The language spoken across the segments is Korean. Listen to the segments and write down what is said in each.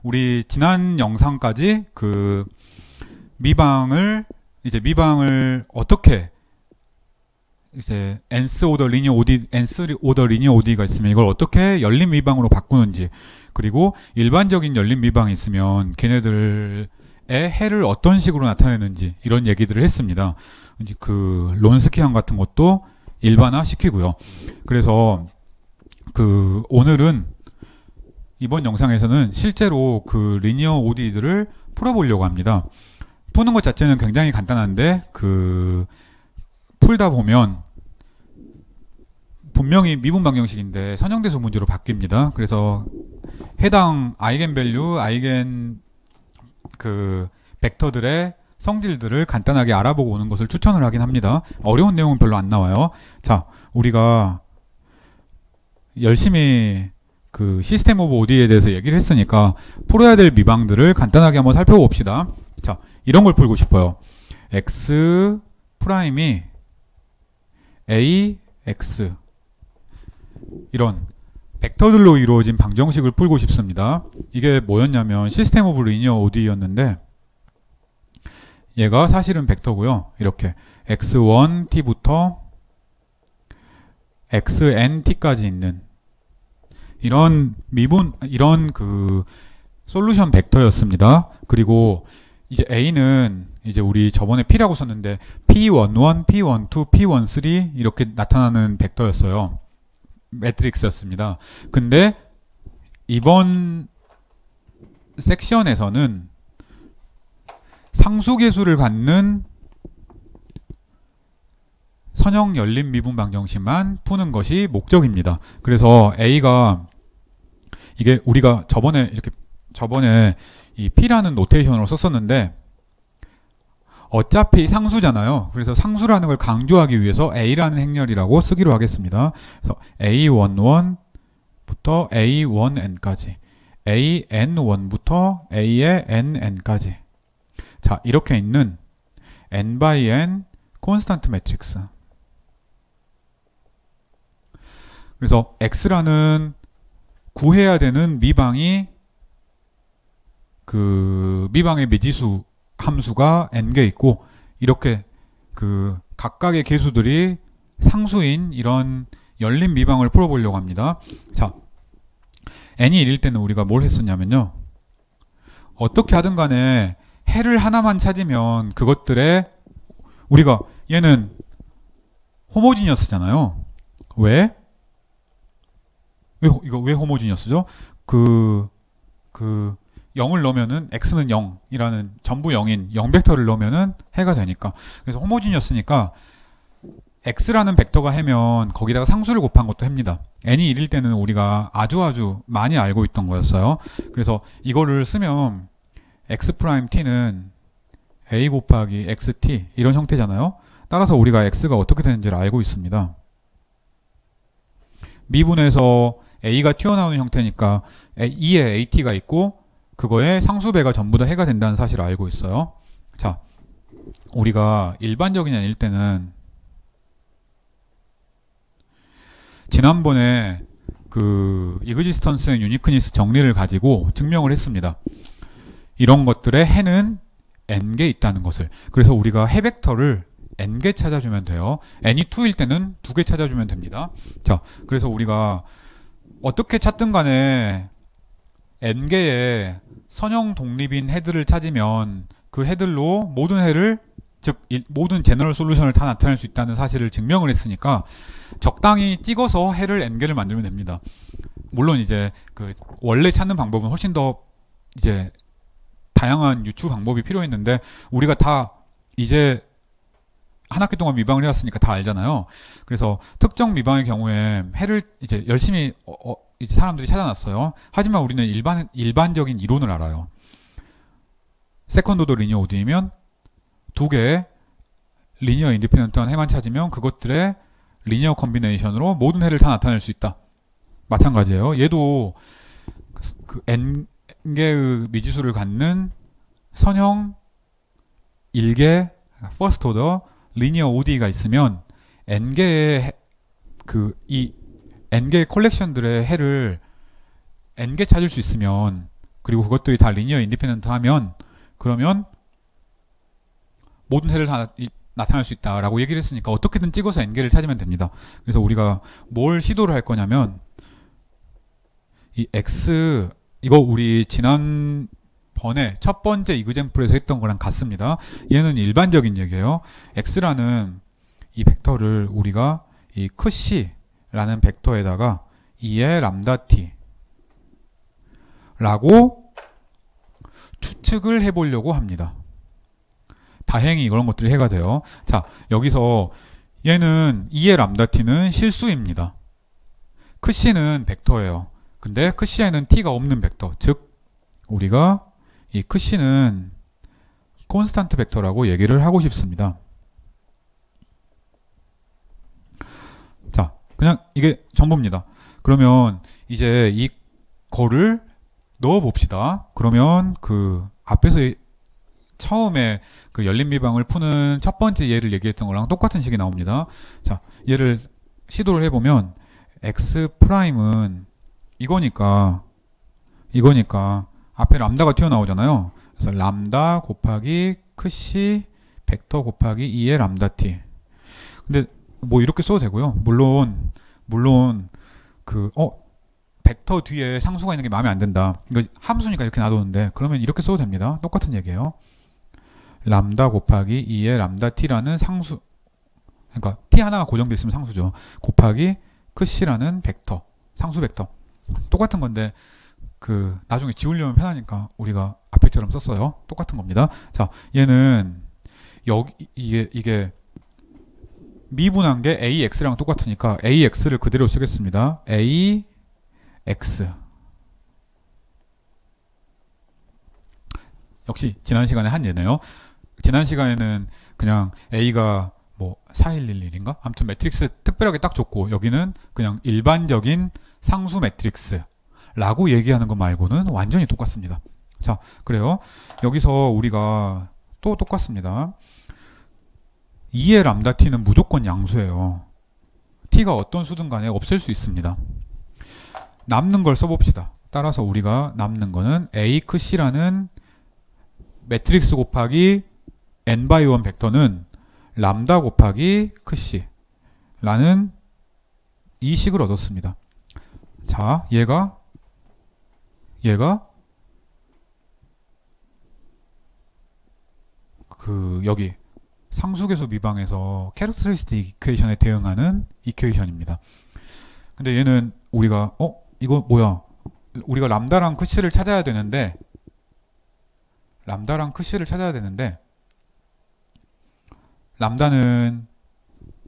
우리 지난 영상까지 그 미방을 어떻게 이제 nth 오더 리니어 OD, nth 오더 리니어 OD가 있으면 이걸 어떻게 열린 미방으로 바꾸는지, 그리고 일반적인 열린 미방이 있으면 걔네들의 해를 어떤 식으로 나타내는지 이런 얘기들을 했습니다. 이제 그 론스키항 같은 것도 일반화 시키고요. 그래서 그 오늘은 이번 영상에서는 실제로 그 리니어 OD들을 풀어보려고 합니다. 푸는 것 자체는 굉장히 간단한데 그 풀다 보면 분명히 미분 방정식인데 선형대수 문제로 바뀝니다. 그래서 해당 아이겐밸류, 아이겐 그 벡터들의 성질들을 간단하게 알아보고 오는 것을 추천을 하긴 합니다. 어려운 내용은 별로 안 나와요. 자, 우리가 열심히 그 시스템 오브 OD에 대해서 얘기를 했으니까 풀어야 될 미방들을 간단하게 한번 살펴봅시다. 자, 이런 걸 풀고 싶어요. x 프라임이 ax, 이런 벡터들로 이루어진 방정식을 풀고 싶습니다. 이게 뭐였냐면 시스템 오브 리니어 OD였는데 얘가 사실은 벡터고요. 이렇게 x1t부터 xnt까지 있는 이런 이런 그 솔루션 벡터였습니다. 그리고 이제 a는 이제 우리 저번에 p라고 썼는데 p11, p12, p13 이렇게 나타나는 벡터였어요. 매트릭스였습니다. 근데 이번 섹션에서는 상수계수를 갖는 선형 열린 미분 방정식만 푸는 것이 목적입니다. 그래서 a가 이게 우리가 저번에 이 p라는 노테이션으로 썼었는데 어차피 상수잖아요. 그래서 상수라는 걸 강조하기 위해서 a라는 행렬이라고 쓰기로 하겠습니다. 그래서 a11부터 a1n까지, an1부터 a의 nn까지. 자, 이렇게 있는 n by n 콘스탄트 매트릭스. 그래서 x라는 구해야 되는 미방이 그 미방의 미지수 함수가 n개 있고, 이렇게 그 각각의 개수들이 상수인 이런 열린 미방을 풀어보려고 합니다. 자, n이 1일 때는 우리가 뭘 했었냐면요, 어떻게 하든 간에 해를 하나만 찾으면 그것들의 우리가 얘는 호모지니어스잖아요. 왜? 이거 왜 호모지니어스죠? 그 0을 넣으면은 x는 0이라는 전부 0인 0벡터를 넣으면은 해가 되니까. 그래서 호모지니어스니까 x라는 벡터가 해면 거기다가 상수를 곱한 것도 해입니다. n이 1일 때는 우리가 아주 많이 알고 있던 거였어요. 그래서 이거를 쓰면 x 프라임 t는 a 곱하기 xt 이런 형태잖아요. 따라서 우리가 x가 어떻게 되는지를 알고 있습니다. 미분에서 a가 튀어나오는 형태니까 2에 at가 있고 그거에 상수배가 전부 다 해가 된다는 사실을 알고 있어요. 자, 우리가 일반적인 n일 때는 지난번에 그 이그지스턴스 앤 유니크니스 정리를 가지고 증명을 했습니다. 이런 것들의 해는 n개 있다는 것을. 그래서 우리가 해 벡터를 n개 찾아주면 돼요. n이 2일 때는 2개 찾아주면 됩니다. 자, 그래서 우리가 어떻게 찾든 간에 n개의 선형 독립인 해들을 찾으면 그 해들로 모든 해를, 즉 모든 제너럴 솔루션을 다 나타낼 수 있다는 사실을 증명을 했으니까 적당히 찍어서 해를 n개를 만들면 됩니다. 물론 이제 그 원래 찾는 방법은 훨씬 더 이제 다양한 유추 방법이 필요했는데 우리가 다 이제 한 학기 동안 미방을 해왔으니까 다 알잖아요. 그래서 특정 미방의 경우에 해를 이제 열심히 이제 사람들이 찾아놨어요. 하지만 우리는 일반적인 이론을 알아요. 세컨드 오더 리니어 OD이면 2개의 리니어 인디펜던트한 해만 찾으면 그것들의 리니어 컨비네이션으로 모든 해를 다 나타낼 수 있다. 마찬가지예요. 얘도 그 n개의 미지수를 갖는 선형 1개 퍼스트 오더 리니어 OD가 있으면 n개의 이 n개의 컬렉션들의 해를 n개 찾을 수 있으면 그리고 그것들이 다 리니어 인디펜던트 하면 그러면 모든 해를 다 나타날 수 있다라고 얘기를 했으니까 어떻게든 찍어서 n개를 찾으면 됩니다. 그래서 우리가 뭘 시도를 할 거냐면 이 x 이거 우리 지난번에 첫 번째 이그젬플에서 했던 거랑 같습니다. 얘는 일반적인 얘기예요. x라는 이 벡터를 우리가 이 크C라는 벡터에다가 2의 람다 t 라고 추측을 해보려고 합니다. 다행히 이런 것들이 해가 돼요. 자, 여기서 얘는 2의 람다 t는 실수입니다. 크C는 벡터예요. 근데 크C에는 t가 없는 벡터, 즉 우리가 이 크C는 콘스탄트 벡터라고 얘기를 하고 싶습니다. 자, 그냥 이게 전부입니다. 그러면 이제 이 거를 넣어 봅시다. 그러면 그 앞에서 처음에 그 열린 미방을 푸는 첫 번째 예를 얘기했던 거랑 똑같은 식이 나옵니다. 자, 얘를 시도를 해보면 x 프라임은 이거니까 앞에 람다가 튀어나오잖아요. 그래서 람다 곱하기 크C 벡터 곱하기 2의 람다 t. 근데 뭐 이렇게 써도 되고요. 물론 그 벡터 뒤에 상수가 있는 게 마음에 안 든다. 이거 함수니까 이렇게 놔두는데 그러면 이렇게 써도 됩니다. 똑같은 얘기예요. 람다 곱하기 2의 람다 t라는 상수, 그러니까 t 하나가 고정되어 있으면 상수죠. 곱하기 크C라는 벡터, 상수 벡터. 똑같은 건데 그 나중에 지우려면 편하니까 우리가 앞에처럼 썼어요. 똑같은 겁니다. 자, 얘는 여기 이게 미분한 게 AX랑 똑같으니까 AX를 그대로 쓰겠습니다. AX. 역시 지난 시간에 한 예네요. 지난 시간에는 그냥 A가 뭐 4111인가? 아무튼 매트릭스 특별하게 딱 줬고 여기는 그냥 일반적인 상수 매트릭스라고 얘기하는 것 말고는 완전히 똑같습니다. 자, 그래요. 여기서 우리가 또 똑같습니다. 2의 람다 t는 무조건 양수예요. t가 어떤 수든 간에 없앨 수 있습니다. 남는 걸 써봅시다. 따라서 우리가 남는 거는 A 크C라는 매트릭스 곱하기 n×1 벡터는 람다 곱하기 크C라는 이 식을 얻었습니다. 자, 얘가 그 여기 상수계수 미방에서 캐릭터리스틱 이퀘이션에 대응하는 이퀘이션입니다. 근데 얘는 우리가 이거 뭐야? 우리가 람다랑 크C를 찾아야 되는데 람다는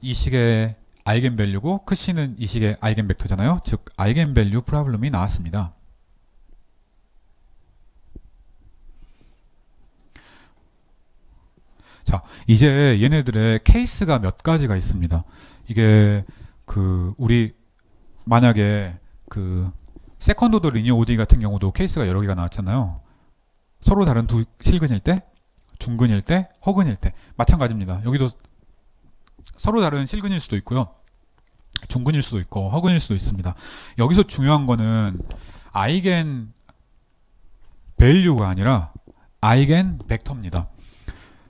이 식의 아이겐밸류고 크C는 이 식의 아이겐벡터잖아요. 즉 아이겐밸류 프로블럼이 나왔습니다. 자, 이제 얘네들의 케이스가 몇 가지가 있습니다. 이게 그 우리 만약에 그 세컨드 오더 리니어 ODE 같은 경우도 케이스가 여러 개가 나왔잖아요. 서로 다른 두 실근일 때, 중근일 때, 허근일 때 마찬가지입니다. 여기도 서로 다른 실근일 수도 있고요. 중근일 수도 있고 허근일 수도 있습니다. 여기서 중요한 거는 아이겐 밸류가 아니라 아이겐 벡터입니다.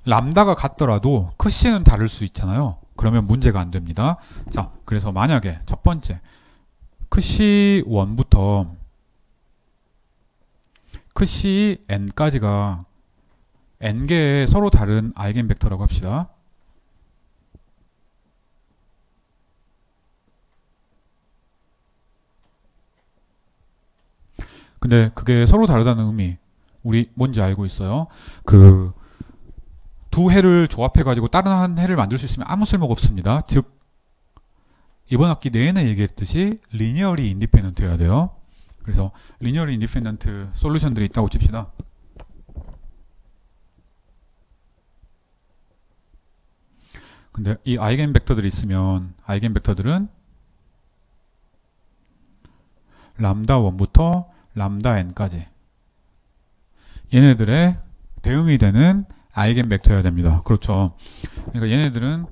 람다가 같더라도 크C는 다를 수 있잖아요. 그러면 문제가 안 됩니다. 자, 그래서 만약에 첫 번째 크C1부터 크Cn까지가 n개의 서로 다른 아이겐 벡터라고 합시다. 근데 그게 서로 다르다는 의미 우리 뭔지 알고 있어요? 그 두 해를 조합해가지고 다른 한 해를 만들 수 있으면 아무 쓸모가 없습니다. 즉 이번 학기 내내 얘기했듯이 리니어리 인디펜던트여야 돼요. 그래서 리니어리 인디펜던트 솔루션들이 있다고 칩시다. 근데 이 아이겐 벡터들이 있으면 아이겐 벡터들은 람다 1부터 람다 n까지 얘네들의 대응이 되는 아이겐 벡터여야 됩니다. 그렇죠. 그러니까 얘네들은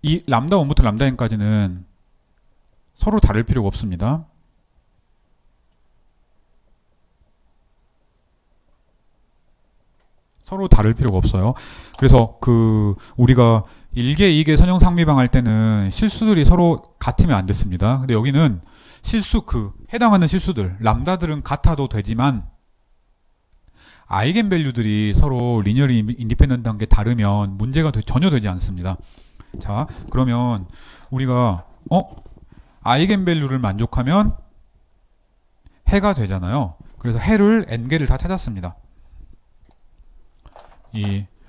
이 람다 1부터 람다 n까지는 서로 다를 필요가 없습니다. 서로 다를 필요가 없어요. 그래서 우리가 1개, 2개 선형 상미방 할 때는 실수들이 서로 같으면 안 됐습니다. 근데 여기는 해당하는 실수들, 람다들은 같아도 되지만 아이겐밸류들이 서로 리니어리 인디펜던트한 게 다르면 문제가 전혀 되지 않습니다. 자, 그러면 우리가 아이겐밸류를 만족하면 해가 되잖아요. 그래서 해를 n개를 다 찾았습니다.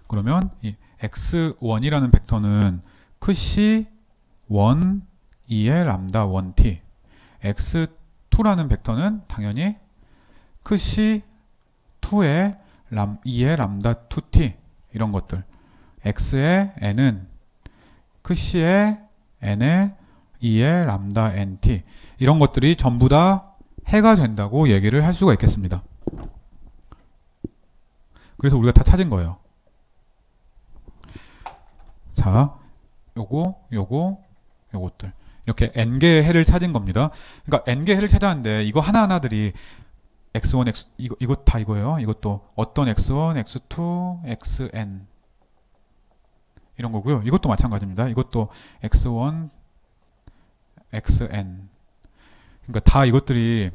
그러면 이 x1이라는 벡터는 크시 1, 2의 람다 1t, x2라는 벡터는 당연히 크시 2의 2의 람다 2t, 이런 것들. x의 n은 크시의 n의 2의 람다 nt, 이런 것들이 전부 다 해가 된다고 얘기를 할 수가 있겠습니다. 그래서 우리가 다 찾은 거예요. 자, 요것들. 이렇게 n개의 해를 찾은 겁니다. 그러니까 n개의 해를 찾았는데 이거 하나하나들이 x1, 이거 다 이거예요. 이것도 어떤 x1, x2, xn 이런 거고요. 이것도 마찬가지입니다. 이것도 x1, xn. 그러니까 다 이것들이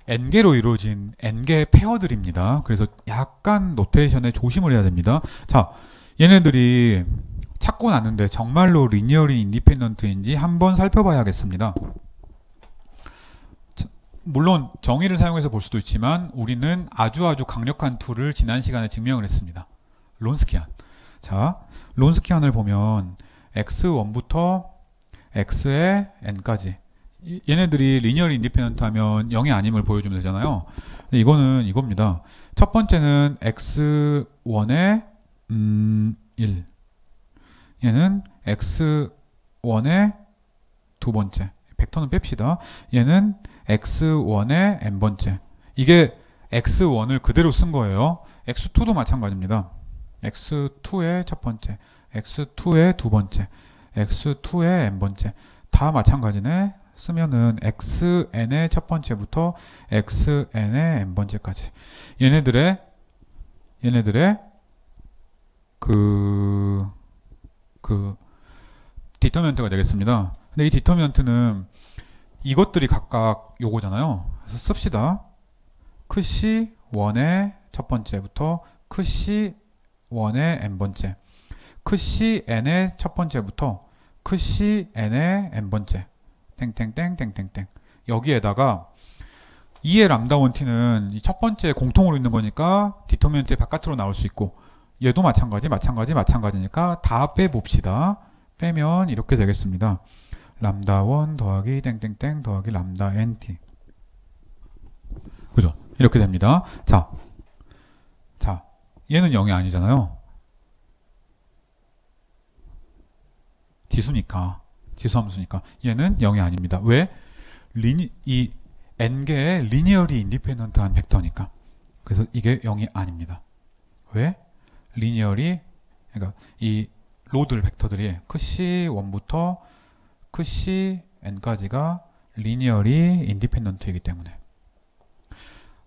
n개로 이루어진 n개의 페어들입니다. 그래서 약간 노테이션에 조심을 해야 됩니다. 자, 얘네들이 찾고 났는데 정말로 리니어리 인디펜던트인지 한번 살펴봐야겠습니다. 물론 정의를 사용해서 볼 수도 있지만 우리는 아주 강력한 툴을 지난 시간에 증명을 했습니다. 론스키안. 자, 론스키안을 보면 x1부터 x의 n까지, 얘네들이 리니어리 인디펜던트 하면 0이 아님을 보여주면 되잖아요. 근데 이거는 이겁니다. 첫 번째는 x1의 1, 얘는 x1의 두 번째, 벡터는 뺍시다. 얘는 x1의 n번째. 이게 x1을 그대로 쓴 거예요. x2도 마찬가지입니다. x2의 첫 번째, x2의 두 번째, x2의 n번째, 다 마찬가지네. 쓰면은 xn의 첫 번째부터 xn의 n번째까지 얘네들의 디터미넌트가 되겠습니다. 근데 이 디터미넌트는 이것들이 각각 요거잖아요. 그래서 씁시다. 크시 1의 첫 번째부터 크시 1의 n번째, 크시 n의 첫 번째부터 크시 n의 n번째, 땡땡땡땡땡땡. 여기에다가 2의 람다 1t는 첫 번째 공통으로 있는 거니까 디터미넌트의 바깥으로 나올 수 있고, 얘도 마찬가지니까 다 빼봅시다. 빼면 이렇게 되겠습니다. 람다 1 더하기 땡땡땡 더하기 람다 nt. 그죠? 이렇게 됩니다. 자, 얘는 0이 아니잖아요. 지수함수니까 얘는 0이 아닙니다. 왜? 이 n개의 리니어리 인디펜던트한 벡터니까. 그래서 이게 0이 아닙니다. 왜? 리니어리, 그러니까 이 로드 벡터들이 크시 1부터 크시 n까지가 리니어리 인디펜던트이기 때문에.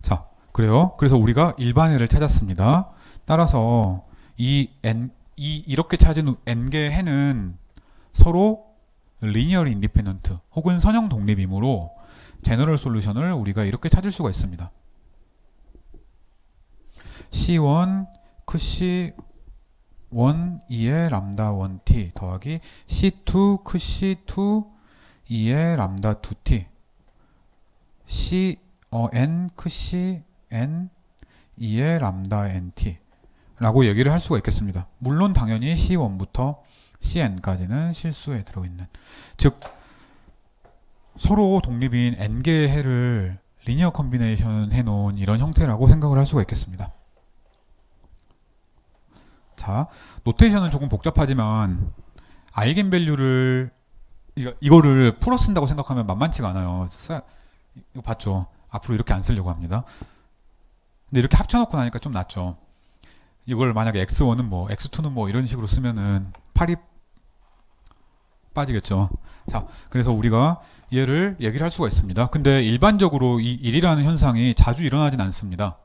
자, 그래요. 그래서 우리가 일반해를 찾았습니다. 따라서 이렇게 찾은 n개의 해는 서로 리니어리 인디펜던트 혹은 선형 독립이므로 제너럴 솔루션을 우리가 이렇게 찾을 수가 있습니다. C1 크시 1 2의 람다 1t 더하기 C2 크시 2 2의 람다 2t n 크시 n 2의 람다 nt 라고 얘기를 할 수가 있겠습니다. 물론 당연히 C1부터 cn까지는 실수에 들어있는, 즉 서로 독립인 n개의 해를 리니어 컨비네이션 해놓은 이런 형태라고 생각을 할 수가 있겠습니다. 자, 노테이션은 조금 복잡하지만 아이겐밸류를 이거를 풀어 쓴다고 생각하면 만만치가 않아요. 이거 봤죠? 앞으로 이렇게 안 쓰려고 합니다. 근데 이렇게 합쳐놓고 나니까 좀 낫죠. 이걸 만약에 x1은 뭐 x2는 뭐 이런 식으로 쓰면은 팔이 빠지겠죠. 자, 그래서 우리가 얘를 얘기를 할 수가 있습니다. 근데 일반적으로 이 1이라는 현상이 자주 일어나진 않습니다.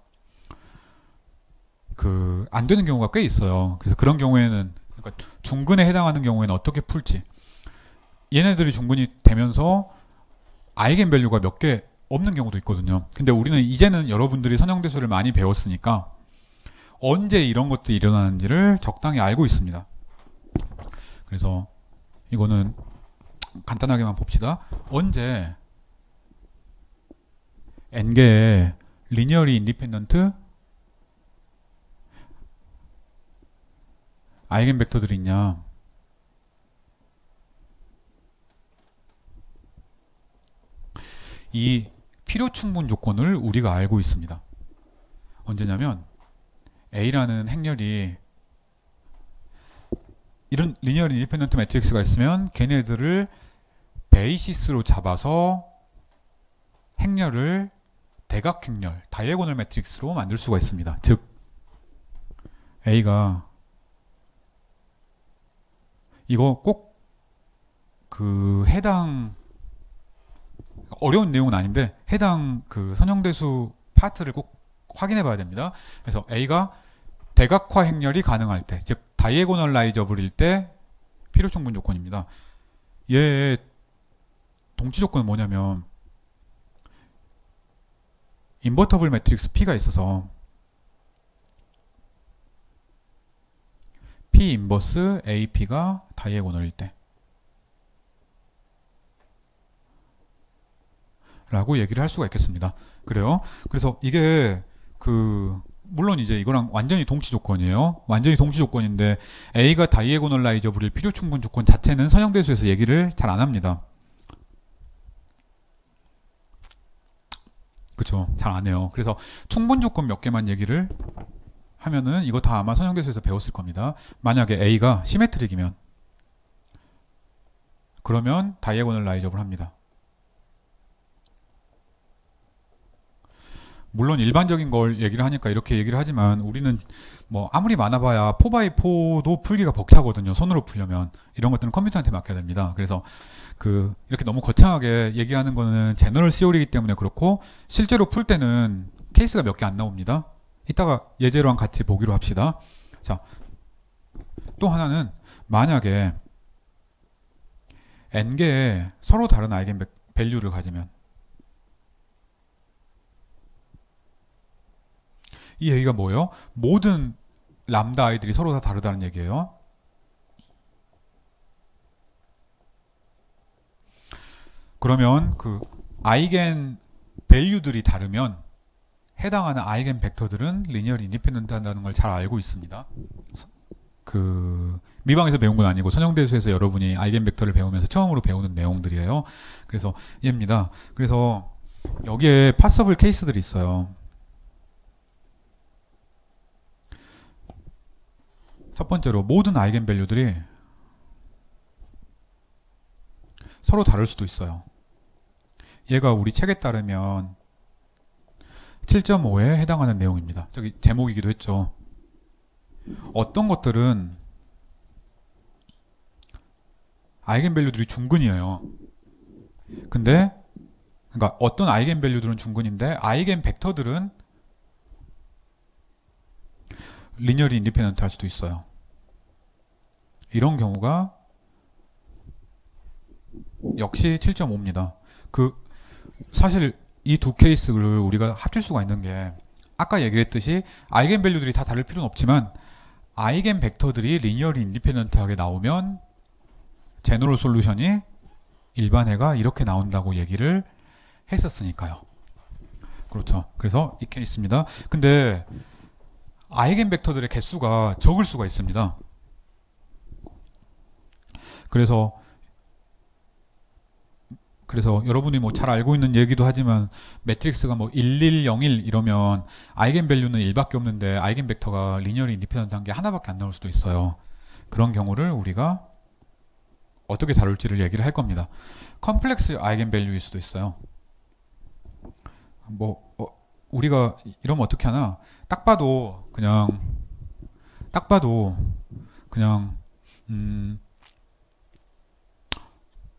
안 되는 경우가 꽤 있어요. 그래서 그런 경우에는, 그러니까 중근에 해당하는 경우에는 어떻게 풀지? 얘네들이 중근이 되면서 아이겐밸류가 몇 개 없는 경우도 있거든요. 근데 우리는 이제는 여러분들이 선형대수를 많이 배웠으니까 언제 이런 것들이 일어나는지를 적당히 알고 있습니다. 그래서 이거는 간단하게만 봅시다. 언제 n개의 리니어리 인디펜던트 아이겐벡터들이 있냐? 이 필요 충분 조건을 우리가 알고 있습니다. 언제냐면 A라는 행렬이 이런 리니어 인디펜던트 매트릭스가 있으면 걔네들을 베이시스로 잡아서 행렬을 대각행렬, 다이애고널 매트릭스로 만들 수가 있습니다. 즉 A가 이거 꼭 해당 어려운 내용은 아닌데 해당 선형대수 파트를 꼭 확인해 봐야 됩니다. 그래서 A가 대각화 행렬이 가능할 때, 즉 다이애고널라이저블일 때 필요 충분 조건입니다. 얘의 동치 조건은 뭐냐면 인버터블 매트릭스 P가 있어서 P 인버스 AP가 다이애고널일 때 라고 얘기를 할 수가 있겠습니다. 그래요. 그래서 이게 물론 이제 이거랑 완전히 동치 조건이에요. 완전히 동치 조건인데 A가 다이애고널라이저블일 필요 충분 조건 자체는 선형대수에서 얘기를 잘 안 합니다. 그쵸? 잘 안 해요. 그래서 충분 조건 몇 개만 얘기를 하면은 이거 다 아마 선형대수에서 배웠을 겁니다. 만약에 A가 시메트릭이면 그러면 다이애고널라이저블 합니다. 물론 일반적인 걸 얘기를 하니까 이렇게 얘기를 하지만 우리는 뭐 아무리 많아봐야 4x4도 풀기가 벅차거든요. 손으로 풀려면. 이런 것들은 컴퓨터한테 맡겨야 됩니다. 그래서 이렇게 너무 거창하게 얘기하는 거는 제너럴 시오리이기 때문에 그렇고 실제로 풀 때는 케이스가 몇 개 안 나옵니다. 이따가 예제로랑 같이 보기로 합시다. 자, 또 하나는 만약에 n개의 서로 다른 아이겐 밸류를 가지면 이 얘기가 뭐예요? 모든 람다 아이들이 서로 다 다르다는 얘기예요. 그러면 아이겐 밸류들이 다르면 해당하는 아이겐 벡터들은 리니어리 인디펜던트 한다는 걸 잘 알고 있습니다. 미방에서 배운 건 아니고 선형대수에서 여러분이 아이겐 벡터를 배우면서 처음으로 배우는 내용들이에요. 그래서 얘입니다. 그래서 여기에 파서블 케이스들이 있어요. 첫 번째로 모든 아이겐 밸류들이 서로 다를 수도 있어요. 얘가 우리 책에 따르면 7.5에 해당하는 내용입니다. 저기 제목이기도 했죠. 어떤 것들은 아이겐 밸류들이 중근이에요. 근데 그러니까 어떤 아이겐 밸류들은 중근인데 아이겐 벡터들은 리니어리 인디펜던트 할 수도 있어요. 이런 경우가 역시 7.5입니다. 사실 이 두 케이스를 우리가 합칠 수가 있는 게 아까 얘기했듯이 아이겐 밸류들이 다 다를 필요는 없지만 아이겐 벡터들이 리니어리 인디펜던트하게 나오면 제너럴 솔루션이 일반해가 이렇게 나온다고 얘기를 했었으니까요. 그렇죠. 그래서 이 케이스입니다. 근데 아이겐 벡터들의 개수가 적을 수가 있습니다. 그래서 여러분이 뭐 잘 알고 있는 얘기도 하지만 매트릭스가 뭐 1101 이러면 아이겐 밸류는 1밖에 없는데 아이겐 벡터가 리니어리 인디펜던트한 게 하나밖에 안 나올 수도 있어요. 그런 경우를 우리가 어떻게 다룰지를 얘기를 할 겁니다. 컴플렉스 아이겐 밸류일 수도 있어요. 우리가 이러면 어떻게 하나? 딱 봐도 그냥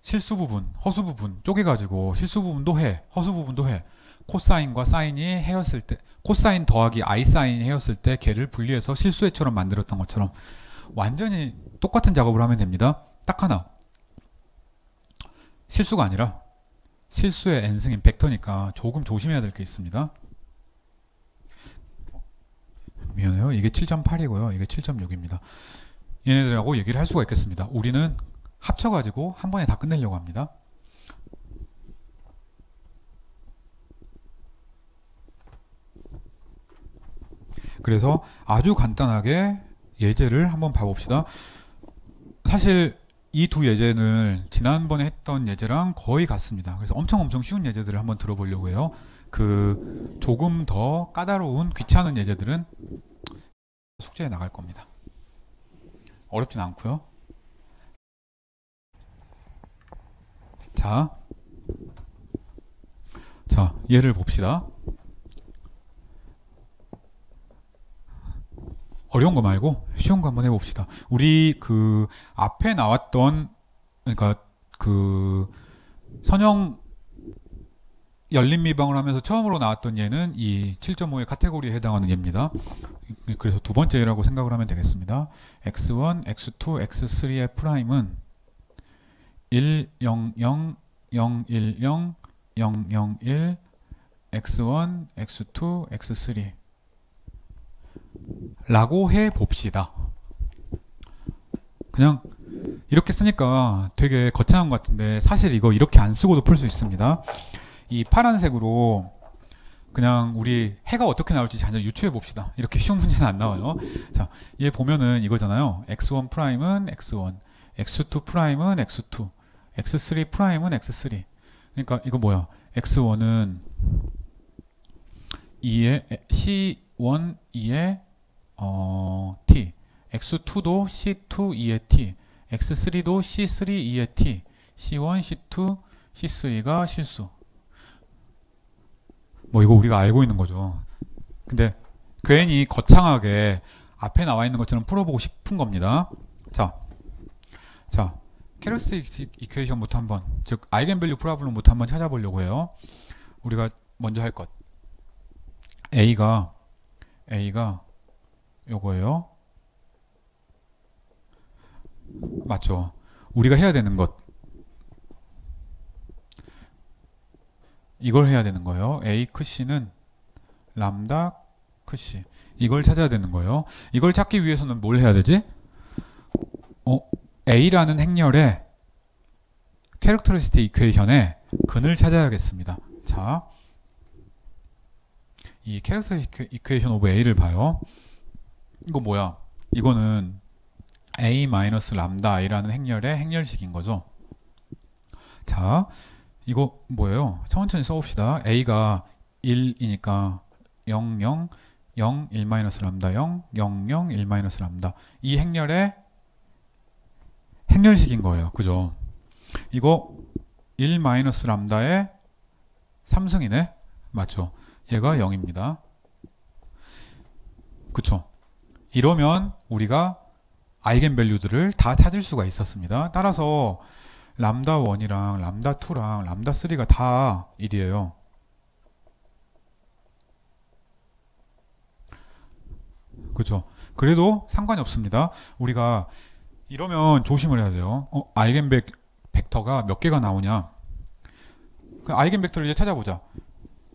실수 부분, 허수 부분 쪼개가지고 실수 부분도 해, 허수 부분도 해. 코사인과 사인이 헤었을 때, 코사인 더하기 I 사인이 헤었을 때 걔를 분리해서 실수해처럼 만들었던 것처럼 완전히 똑같은 작업을 하면 됩니다. 딱 하나, 실수가 아니라 실수의 n승인 벡터니까 조금 조심해야 될 게 있습니다. 미안해요. 이게 7.8이고요. 이게 7.6입니다. 얘네들하고 얘기를 할 수가 있겠습니다. 우리는 합쳐가지고 한 번에 다 끝내려고 합니다. 그래서 아주 간단하게 예제를 한번 봐봅시다. 사실 이 두 예제는 지난번에 했던 예제랑 거의 같습니다. 그래서 엄청 쉬운 예제들을 한번 들어보려고 해요. 그 조금 더 까다로운 귀찮은 예제들은 숙제에 나갈 겁니다. 어렵진 않고요. 자, 예를 봅시다. 어려운 거 말고 쉬운 거 한번 해봅시다. 우리 그 앞에 나왔던, 그러니까 그 선형 열린 미방을 하면서 처음으로 나왔던 예는 이 7.5의 카테고리에 해당하는 예입니다. 그래서 두 번째 예라고 생각을 하면 되겠습니다. x1, x2, x3의 프라임은 1, 0, 0, 0, 1, 0, 0, 0, 1, x1, x2, x3 라고 해봅시다. 그냥 이렇게 쓰니까 되게 거창한 것 같은데 사실 이거 이렇게 안 쓰고도 풀 수 있습니다. 이 파란색으로 그냥 우리 해가 어떻게 나올지 잠깐 유추해 봅시다. 이렇게 쉬운 문제는 안 나와요. 자, 얘 보면은 이거잖아요. x1 프라임은 x1, x2 프라임은 x2, x3 프라임은 x3. 그러니까 이거 뭐야? x1은 2의 c1 2의 t, x2도 c2 2의 t, x3도 c3 2의 t, c1, c2, c3가 실수. 뭐 이거 우리가 알고 있는 거죠. 근데 괜히 거창하게 앞에 나와 있는 것처럼 풀어보고 싶은 겁니다. 자, 캐러스틱 이퀘이션부터 한번, 즉 아이겐밸류 프로블럼부터 한번 찾아보려고 해요. 우리가 먼저 할 것, A가 요거예요. 맞죠? 우리가 해야 되는 것, 이걸 해야 되는 거예요. A 크C는 람다 크C, 이걸 찾아야 되는 거예요. 이걸 찾기 위해서는 뭘 해야 되지? A라는 행렬의 캐릭터리스틱 이퀘이션의 근을 찾아야겠습니다. 자, 이 캐릭터리스틱 이퀘이션 오브 A를 봐요. 이거 뭐야? 이거는 A 마이너스 람다 I라는 행렬의 행렬식인 거죠. 자, 이거 뭐예요? 천천히 써봅시다. A가 1이니까 0, 0, 0, 1 마이너스 람다 0, 0, 0, 1 마이너스 람다. 이 행렬의 행렬식인 거예요. 그죠? 이거 1 마이너스 람다의 3승이네? 맞죠? 얘가 0입니다. 그쵸? 이러면 우리가 아이겐밸류들을 다 찾을 수가 있었습니다. 따라서 람다 1이랑 람다 2랑 람다 3가 다 1이에요. 그죠? 그래도 상관이 없습니다. 우리가 이러면 조심을 해야 돼요. 아이겐벡터가 몇 개가 나오냐? 그 아이겐벡터를 이제 찾아보자.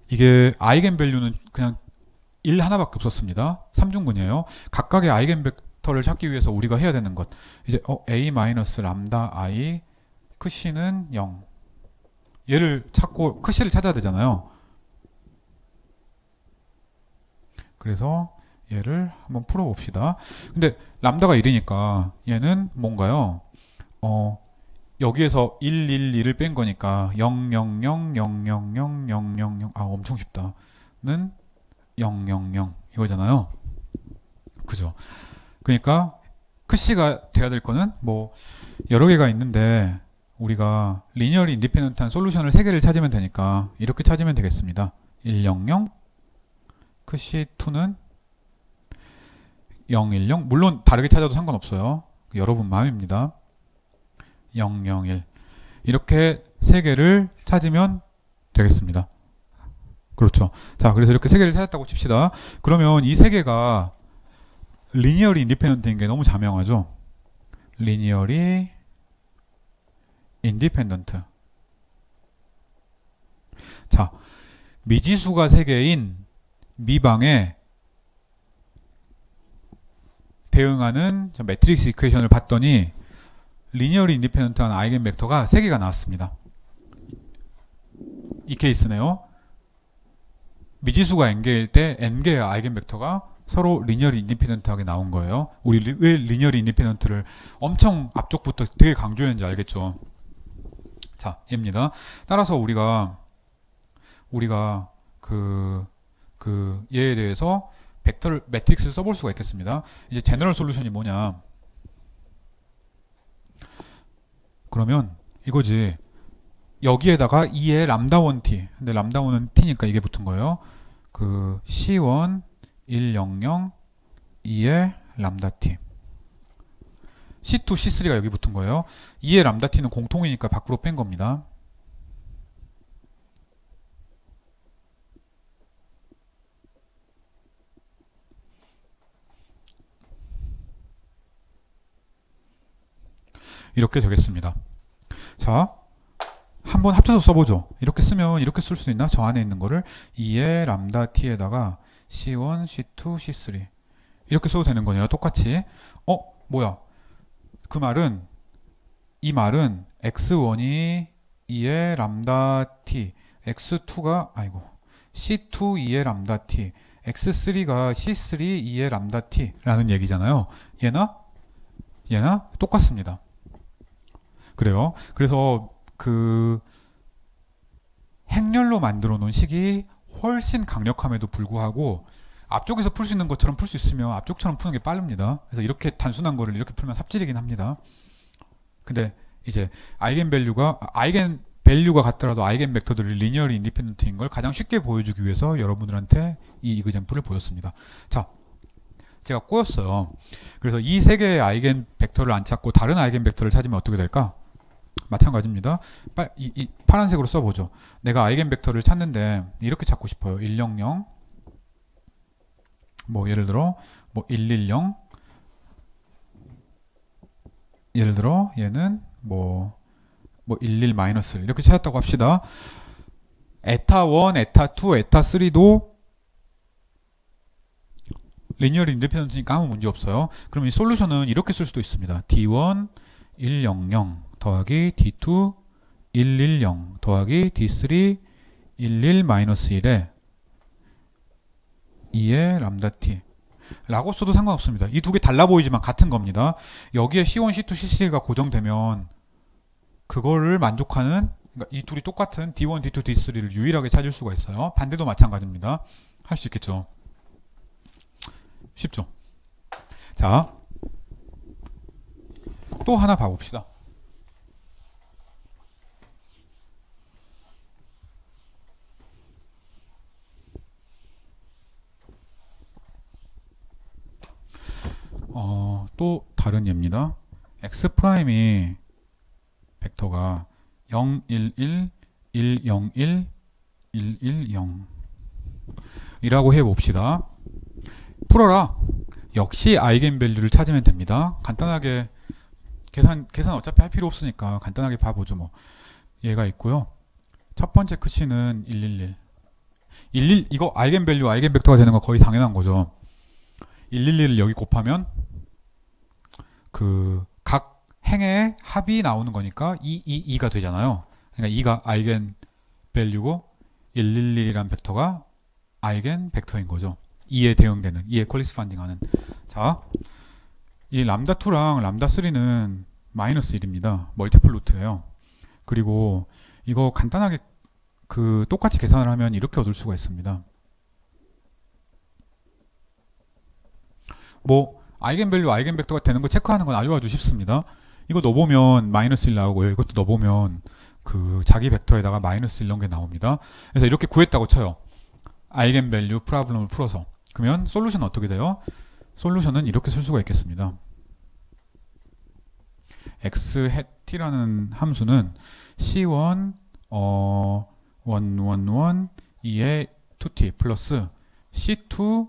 이게 아이겐밸류는 그냥 1 하나밖에 없었습니다. 3중근이에요. 각각의 아이겐벡터를 찾기 위해서 우리가 해야 되는 것. 이제 A 마이너스 람다 I 크C는 0. 얘를 찾고 크C를 찾아야 되잖아요. 그래서 얘를 한번 풀어봅시다. 근데 람다가 1이니까 얘는 뭔가요? 여기에서 1, 1, 1을 뺀 거니까 0, 0, 0, 0, 0, 0, 0, 0, 0. 아, 엄청 쉽다. 는 0, 0, 0 이거잖아요. 그죠? 그러니까 크C가 돼야 될 거는 뭐 여러 개가 있는데 우리가 리니어리 인디펜던트한 솔루션을 3개를 찾으면 되니까 이렇게 찾으면 되겠습니다. 1, 0, 0 크C2는 0, 1, 0 물론 다르게 찾아도 상관없어요. 여러분 마음입니다. 0, 0, 1 이렇게 3개를 찾으면 되겠습니다. 그렇죠. 자, 그래서 이렇게 세 개를 찾았다고 칩시다. 그러면 이 세 개가 리니어리 인디펜던트인 게 너무 자명하죠. 리니어리 인디펜던트. 자, 미지수가 3개인 미방에 대응하는 매트릭스 이퀘이션을 봤더니 리니어리 인디펜던트한 아이겐 벡터가 3개가 나왔습니다. 이 케이스네요. 미지수가 n개일 때 n개의 아이겐 벡터가 서로 리니어리 인디펜던트하게 나온 거예요. 우리 왜 리니어리 인디펜던트를 엄청 앞쪽부터 되게 강조했는지 알겠죠? 자, 얘입니다. 따라서 우리가 얘에 대해서 벡터를 매트릭스를 써볼 수가 있겠습니다. 이제 제너럴 솔루션이 뭐냐? 그러면 이거지. 여기에다가 2의 람다1t. 근데 람다1은 t니까 이게 붙은 거예요. 그 C1 100 2의 람다 t. C2 C3가 여기 붙은 거예요. 2의 람다 t는 공통이니까 밖으로 뺀 겁니다. 이렇게 되겠습니다. 자, 한번 합쳐서 써보죠. 이렇게 쓰면 이렇게 쓸 수 있나? 저 안에 있는 거를 2의 람다 t에다가 C1, C2, C3 이렇게 써도 되는 거네요. 똑같이. 뭐야? 이 말은 x1이 2의 람다 t, x2가 C2 2의 람다 t, x3가 C3 2의 람다 t 라는 얘기잖아요. 얘나 똑같습니다. 그래요. 그래서 그 행렬로 만들어 놓은 식이 훨씬 강력함에도 불구하고 앞쪽에서 풀 수 있는 것처럼 풀 수 있으면 앞쪽처럼 푸는 게 빠릅니다. 그래서 이렇게 단순한 거를 이렇게 풀면 삽질이긴 합니다. 근데 이제 아이겐 밸류가 같더라도 아이겐 벡터들이 리니어리 인디펜던트인 걸 가장 쉽게 보여주기 위해서 여러분들한테 이 이그젬플을 보였습니다. 자, 제가 꼬였어요. 그래서 이 세 개의 아이겐 벡터를 안 찾고 다른 아이겐 벡터를 찾으면 어떻게 될까? 마찬가지입니다. 이 파란색으로 써보죠. 내가 아이겐 벡터를 찾는데 이렇게 찾고 싶어요. 100 예를 들어 110 예를 들어 얘는 11-1 이렇게 찾았다고 합시다. 에타1, 에타2, 에타3도 리니어리 인디펜던트니까 아무 문제 없어요. 그럼 이 솔루션은 이렇게 쓸 수도 있습니다. D1 100 더하기 D2 110 더하기 D3 11-1에 2의 람다 t 라고 써도 상관없습니다. 이 두 개 달라 보이지만 같은 겁니다. 여기에 C1, C2, C3가 고정되면 그거를 만족하는, 그러니까 이 둘이 똑같은 D1, D2, D3를 유일하게 찾을 수가 있어요. 반대도 마찬가지입니다. 할 수 있겠죠. 쉽죠. 자, 또 하나 봐봅시다. 또 다른 예입니다. X'이 벡터가 0, 1, 1, 1, 0, 1, 1, 1, 0 이라고 해봅시다. 풀어라. 역시 아이겐 밸류를 찾으면 됩니다. 간단하게 계산 어차피 할 필요 없으니까 간단하게 봐보죠. 얘가 있고요. 첫 번째 크치는 111. 이거 아이겐 밸류, 아이겐 벡터가 되는 거 거의 당연한 거죠. 111을 여기 곱하면 그 각 행의 합이 나오는 거니까 2가 되잖아요. 그러니까 2가 아이겐 밸류고 111이란 벡터가 아이겐 벡터인 거죠. 2에 대응되는, 2에 콜리스판딩 하는. 자, 이 람다2랑 람다3는 -1입니다. 멀티플 루트예요. 그리고 이거 간단하게 똑같이 계산을 하면 이렇게 얻을 수가 있습니다. 아이겐 밸류, 아이겐 벡터가 되는 거 체크하는 건 아주 쉽습니다. 이거 넣어보면 -1 나오고요. 이것도 넣어보면 자기 벡터에다가 -1 이런 게 나옵니다. 그래서 이렇게 구했다고 쳐요. 아이겐 밸류 프로블럼을 풀어서. 그러면 솔루션은 어떻게 돼요? 솔루션은 이렇게 쓸 수가 있겠습니다. x-t라는 함수는 C1 111 2의 2t 플러스 c2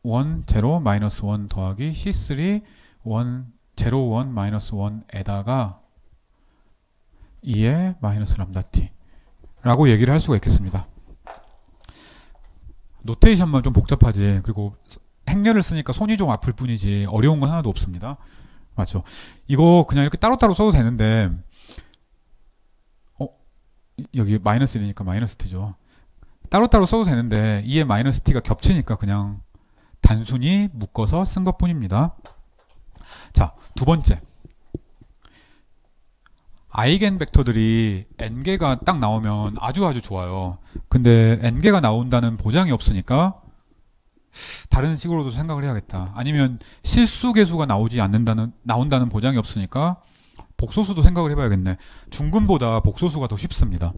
1 0 마이너스 1 더하기 c3 1 0 1 마이너스 1에다가 2의 마이너스 람다 t 라고 얘기를 할 수가 있겠습니다. 노테이션만 좀 복잡하지. 그리고 행렬을 쓰니까 손이 좀 아플 뿐이지 어려운 건 하나도 없습니다. 맞죠? 이거 그냥 이렇게 따로따로 써도 되는데 여기 마이너스 1이니까 마이너스 t죠. 따로따로 써도 되는데 2의 마이너스 t가 겹치니까 그냥 단순히 묶어서 쓴 것뿐입니다. 자, 두 번째. 아이겐 벡터들이 n개가 딱 나오면 아주 좋아요. 근데 n개가 나온다는 보장이 없으니까 다른 식으로도 생각을 해야겠다. 아니면 실수 개수가 나온다는 보장이 없으니까 복소수도 생각을 해봐야겠네. 중근보다 복소수가 더 쉽습니다.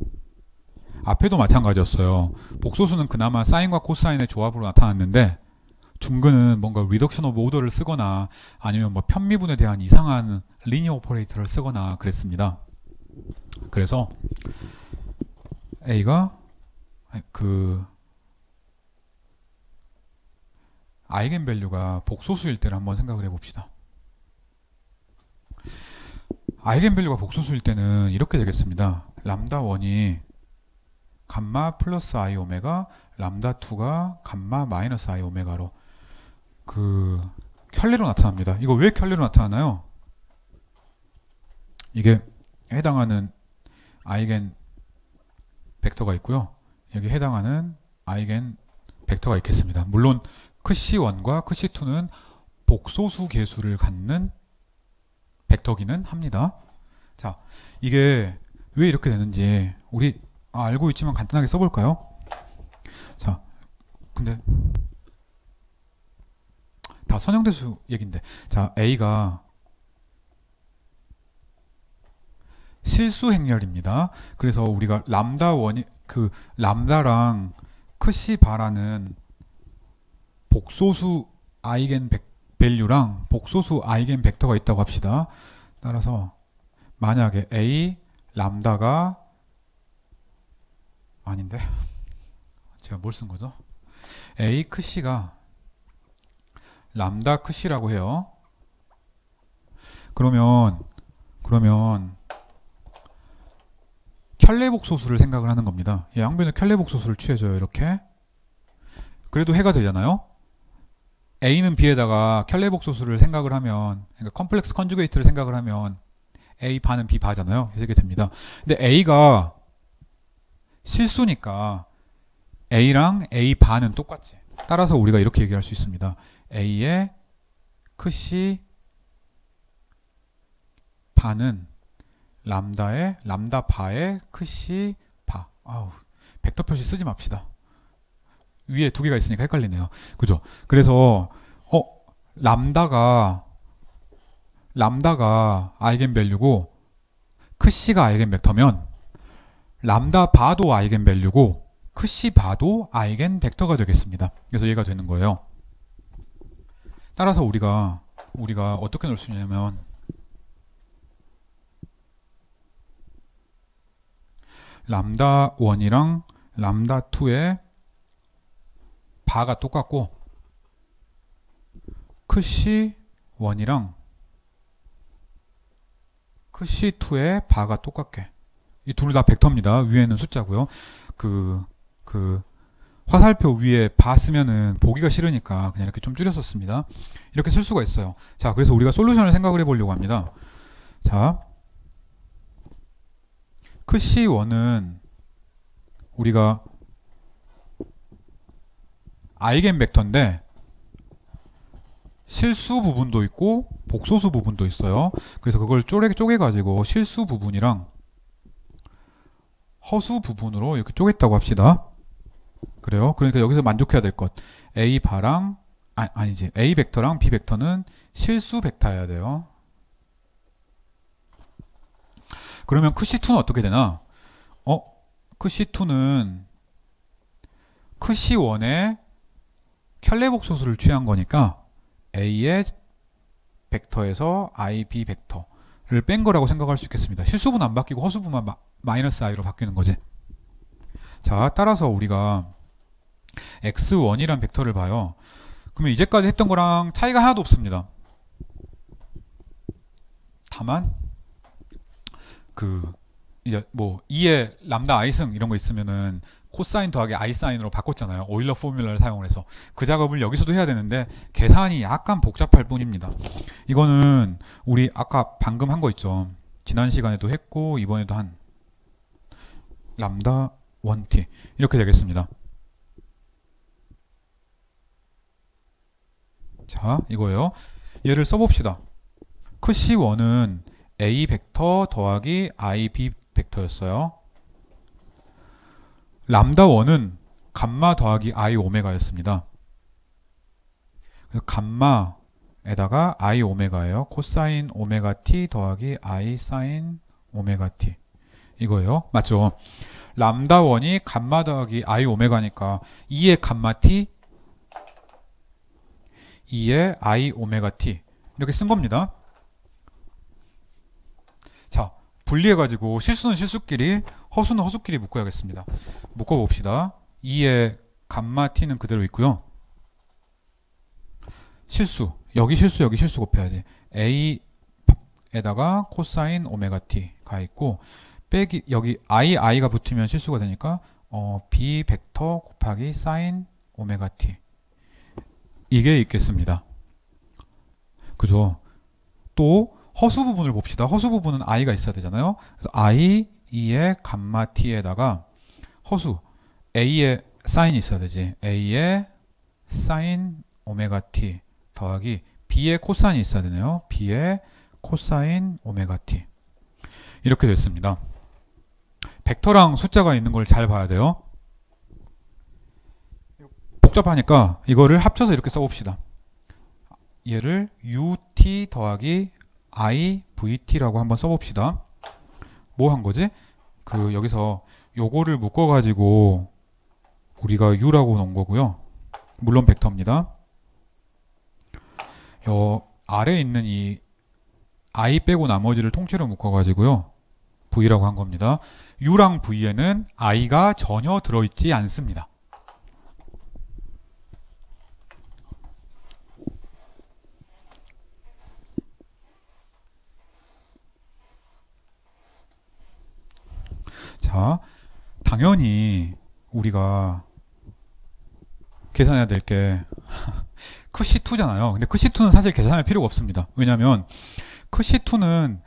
앞에도 마찬가지였어요. 복소수는 그나마 사인과 코사인의 조합으로 나타났는데 중근은 뭔가 리덕션 오브 오더를 쓰거나 아니면 뭐 편미분에 대한 이상한 리니어 오퍼레이터를 쓰거나 그랬습니다. 그래서 A가 아이겐밸류가 복소수일 때를 한번 생각을 해봅시다. 아이겐밸류가 복소수일 때는 이렇게 되겠습니다. 람다 1이 감마 플러스 i 오메가, 람다 2가 감마 마이너스 i 오메가로 켤레로 나타납니다. 이거 왜 켤레로 나타나나요? 이게 해당하는 아이겐 벡터가 있고요. 여기 해당하는 아이겐 벡터가 있겠습니다. 물론 크C1과 크C2는 복소수 계수를 갖는 벡터기는 합니다. 자, 이게 왜 이렇게 되는지 우리 알고 있지만 간단하게 써볼까요? 자, 근데 다 선형대수 얘긴데, 자, A가 실수 행렬입니다. 그래서 우리가 람다 원이 람다랑 크시 바라는 복소수 아이겐 밸류랑 복소수 아이겐 벡터가 있다고 합시다. 따라서 만약에 A 람다가 아닌데 제가 뭘 쓴 거죠? A 크시가 람다 크시라고 해요. 그러면 켤레 복소수를 생각을 하는 겁니다. 양변의 켤레 복소수를 취해줘요. 이렇게. 그래도 해가 되잖아요. A는 B에다가 켤레 복소수를 생각을 하면, 그러니까 컴플렉스 컨주게이트를 생각을 하면 A 반은 B 바잖아요. 이렇게 됩니다. 근데 A가 실수니까 A랑 A 반은 똑같지. 따라서 우리가 이렇게 얘기할 수 있습니다. A의 크시 바는 람다 바의 크시 바. 벡터 표시 쓰지 맙시다. 위에 두 개가 있으니까 헷갈리네요. 그죠? 그래서 람다가 아이겐밸류고 크시가 아이겐벡터면 람다 바도 아이겐밸류고 크시 바도 아이겐벡터가 되겠습니다. 그래서 얘가 되는 거예요. 따라서 우리가 어떻게 넣을 수 있냐면 람다 1이랑 람다 2의 바가 똑같고 크시 1이랑 크시 2의 바가 똑같게, 이 둘 다 벡터입니다. 위에는 숫자고요. 화살표 위에 바 쓰면은 보기가 싫으니까 그냥 이렇게 좀 줄였었습니다. 이렇게 쓸 수가 있어요. 자, 그래서 우리가 솔루션을 생각을 해보려고 합니다. 자, 크시 1은 우리가 아이겐 벡터인데 실수 부분도 있고 복소수 부분도 있어요. 그래서 그걸 쪼개가지고 실수 부분이랑 허수 부분으로 이렇게 쪼갰다고 합시다. 그래요. 그러니까 여기서 만족해야 될 것, A 바랑 아니지, A 벡터랑 B 벡터는 실수 벡터여야 돼요. 그러면 크시2는 어떻게 되나? 크시2는 크시1의 켤레 복소수를 취한 거니까 A의 벡터에서 I, B 벡터를 뺀 거라고 생각할 수 있겠습니다. 실수분 안 바뀌고 허수분만 마이너스 I로 바뀌는 거지. 자, 따라서 우리가 x1이란 벡터를 봐요. 그러면 이제까지 했던 거랑 차이가 하나도 없습니다. 다만 이제 뭐 2에 람다 i승 이런 거 있으면은 코사인 더하기 i 사인으로 바꿨잖아요. 오일러 포뮬러를 사용을 해서. 그 작업을 여기서도 해야 되는데 계산이 약간 복잡할 뿐입니다. 이거는 우리 아까 방금 한 거 있죠. 지난 시간에도 했고 이번에도 한 람다 1t 이렇게 되겠습니다. 자, 이거예요. 얘를 써봅시다. C1은 A 벡터 더하기 IB 벡터였어요. 람다 1은 감마 더하기 I 오메가였습니다. 그래서 감마에다가 I 오메가예요. 코사인 오메가 t 더하기 I 사인 오메가 t 이거예요. 맞죠? 람다 1이 감마 더하기 I 오메가니까 2의 감마 t 2의 I 오메가 t 이렇게 쓴 겁니다. 자, 분리해가지고 실수는 실수끼리, 허수는 허수끼리 묶어야겠습니다. 묶어봅시다. 2의 감마 t는 그대로 있고요. 실수, 여기 실수, 여기 실수 곱해야지. a에다가 코사인 오메가 t가 있고 빼기 여기 i가 붙으면 실수가 되니까 b 벡터 곱하기 사인 오메가 t 이게 있겠습니다. 그죠? 또 허수 부분을 봅시다. 허수 부분은 i가 있어야 되잖아요. 그래서 i 2의 감마 t에다가 허수 a의 사인이 있어야 되지. a의 사인 오메가 t 더하기 b의 코사인이 있어야 되네요. b의 코사인 오메가 t 이렇게 됐습니다. 벡터랑 숫자가 있는 걸 잘 봐야 돼요. 복잡하니까 이거를 합쳐서 이렇게 써봅시다. 얘를 ut 더하기 ivt라고 한번 써봅시다. 뭐 한 거지? 여기서 요거를 묶어가지고 우리가 u라고 놓은 거고요. 물론 벡터입니다. 요 아래에 있는 이 i 빼고 나머지를 통째로 묶어가지고요. v라고 한 겁니다. u랑 v에는 i가 전혀 들어있지 않습니다. 자, 당연히 우리가 계산해야 될 게 cc2잖아요. 근데 cc2는 사실 계산할 필요가 없습니다. 왜냐면 cc2는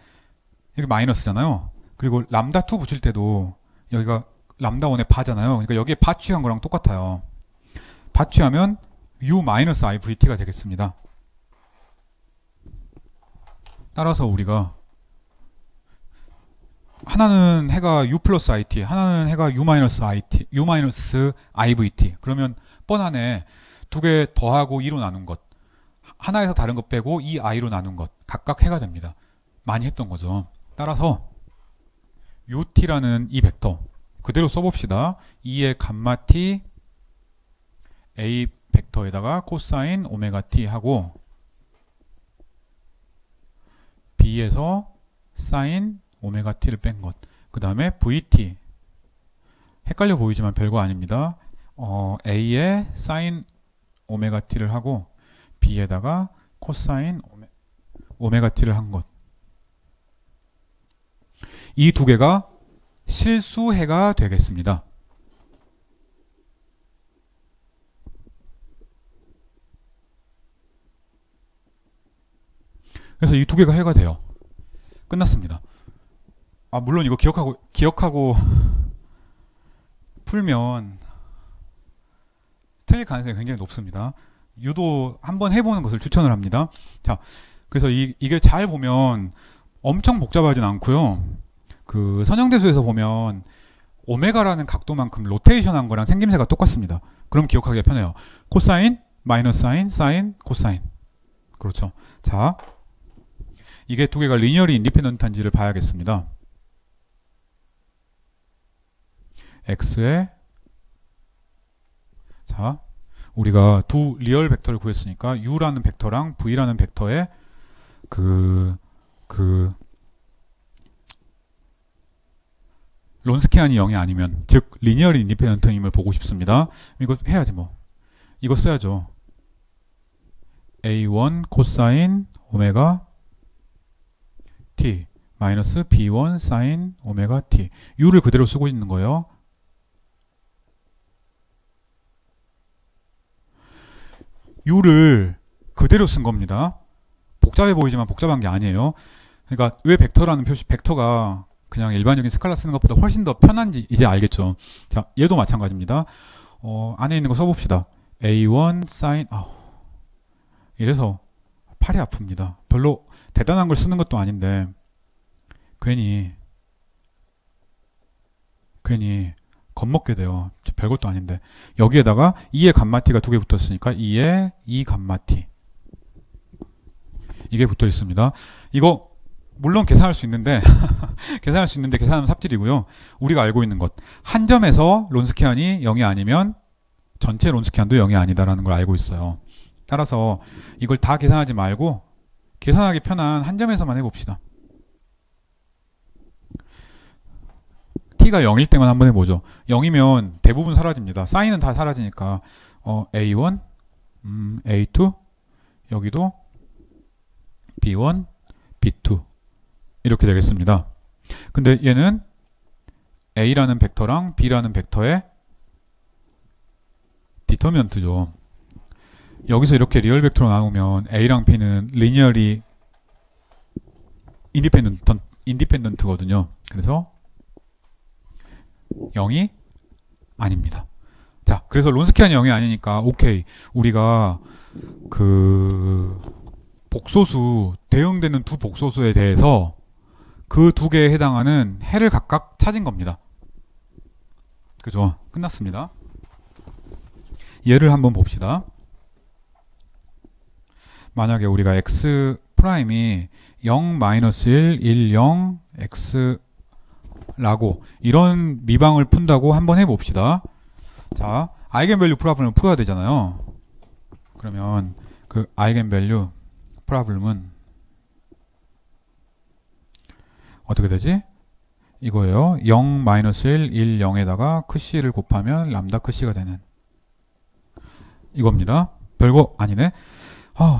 여기 마이너스잖아요. 그리고 람다2 붙일 때도 여기가 람다1의 바잖아요. 그러니까 여기에 바 취한 거랑 똑같아요. 바 취하면 u-ivt가 되겠습니다. 따라서 우리가 하나는 해가 u 플러스 it, 하나는 해가 u 마이너스 it, u 마이너스 ivt. 그러면 뻔하네. 두 개 더하고 2로 나눈 것. 하나에서 다른 것 빼고 이 i로 나눈 것. 각각 해가 됩니다. 많이 했던 거죠. 따라서 ut라는 이 벡터 그대로 써봅시다. 2의 감마 t a 벡터에다가 코사인 오메가 t 하고 b에서 사인 오메가 t를 뺀 것. 그 다음에 vt 헷갈려 보이지만 별거 아닙니다. a에 사인 오메가 t를 하고 b에다가 코사인 오메가 t를 한 것. 이 두 개가 실수해가 되겠습니다. 그래서 이 두 개가 해가 돼요. 끝났습니다. 물론 이거 기억하고 풀면 틀릴 가능성이 굉장히 높습니다. 유도 한번 해보는 것을 추천을 합니다. 자, 그래서 이게 잘 보면 엄청 복잡하진 않고요. 선형대수에서 보면 오메가라는 각도만큼 로테이션한 거랑 생김새가 똑같습니다. 그럼 기억하기가 편해요. 코사인, 마이너스 사인, 사인, 코사인. 그렇죠. 자, 이게 두 개가 리니어리 인디펜던트한지를 봐야겠습니다. x에 자, 우리가 두 리얼 벡터를 구했으니까 u라는 벡터랑 v라는 벡터의 론스키안이 0이 아니면, 즉 리니어리 인디펜던트임을 보고 싶습니다. 이거 해야지 뭐. 이거 써야죠. A1 코사인 오메가 t 마이너스 B1 사인 오메가 t. u를 그대로 쓰고 있는 거예요. u를 그대로 쓴 겁니다. 복잡해 보이지만 복잡한 게 아니에요. 그러니까 왜 벡터라는 표시, 벡터가 그냥 일반적인 스칼라 쓰는 것보다 훨씬 더 편한지 이제 알겠죠. 자, 얘도 마찬가지입니다. 안에 있는 거 써봅시다. A1 사인, 이래서 팔이 아픕니다. 별로 대단한 걸 쓰는 것도 아닌데 괜히 겁먹게 돼요. 별것도 아닌데. 여기에다가 2의 감마티가 두 개 붙었으니까 2의 2 감마티, 이게 붙어 있습니다. 이거 물론 계산할 수 있는데 계산하면 삽질이고요. 우리가 알고 있는 것, 한 점에서 론스키안이 0이 아니면 전체 론스키안도 0이 아니다라는 걸 알고 있어요. 따라서 이걸 다 계산하지 말고 계산하기 편한 한 점에서만 해봅시다. t가 0일 때만 한번 해보죠. 0이면 대부분 사라집니다. 사인은 다 사라지니까 A1, A2, 여기도 B1, B2 이렇게 되겠습니다. 근데 얘는 A라는 벡터랑 B라는 벡터의 디터미넌트죠. 여기서 이렇게 리얼 벡터로 나오면 A랑 B는 리니어리 인디펜던트거든요. 그래서 0이 아닙니다. 자, 그래서 론스키안이 0이 아니니까 오케이. 우리가 그 복소수, 대응되는 두 복소수에 대해서 그 두 개에 해당하는 해를 각각 찾은 겁니다. 그죠? 끝났습니다. 얘를 한번 봅시다. 만약에 우리가 x 프라임이 0, -1, 1, 0, x 라고 이런 미방을 푼다고 한번 해봅시다. 자, 아이겐밸류 프로블럼을 풀어야 되잖아요. 그러면 그 아이겐밸류 프로블럼은 어떻게 되지? 이거예요. 0, -1, 1, 0에다가 크C를 곱하면 람다 크C가 되는 이겁니다. 별거 아니네.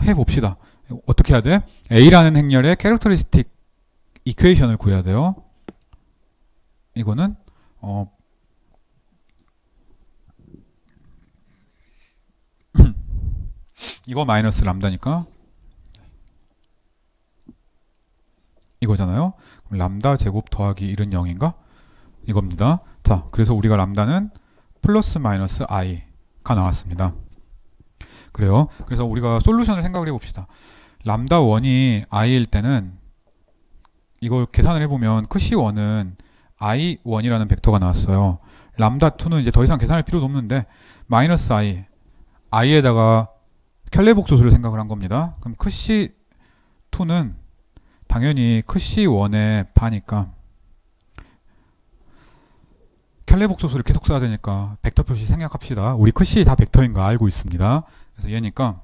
해봅시다. 어떻게 해야 돼? A라는 행렬의 캐릭터리스틱 이퀘이션을 구해야 돼요. 이거는 이거 마이너스 람다니까 이거잖아요. 그럼 람다 제곱 더하기 1은 0인가? 이겁니다. 자, 그래서 우리가 람다는 플러스 마이너스 i가 나왔습니다. 그래요. 그래서 우리가 솔루션을 생각을 해봅시다. 람다 1이 i일 때는 이걸 계산을 해보면 크C1은 i1이라는 벡터가 나왔어요. 람다 2는 이제 더 이상 계산할 필요도 없는데 마이너스 i에다가 켈레 복소수를 생각을 한 겁니다. 그럼 크C2는 당연히 크C1의 바니까 켈레 복소수를 계속 써야 되니까 벡터 표시 생략합시다. 우리 크C 다 벡터인 거 알고 있습니다. 그래서 얘니까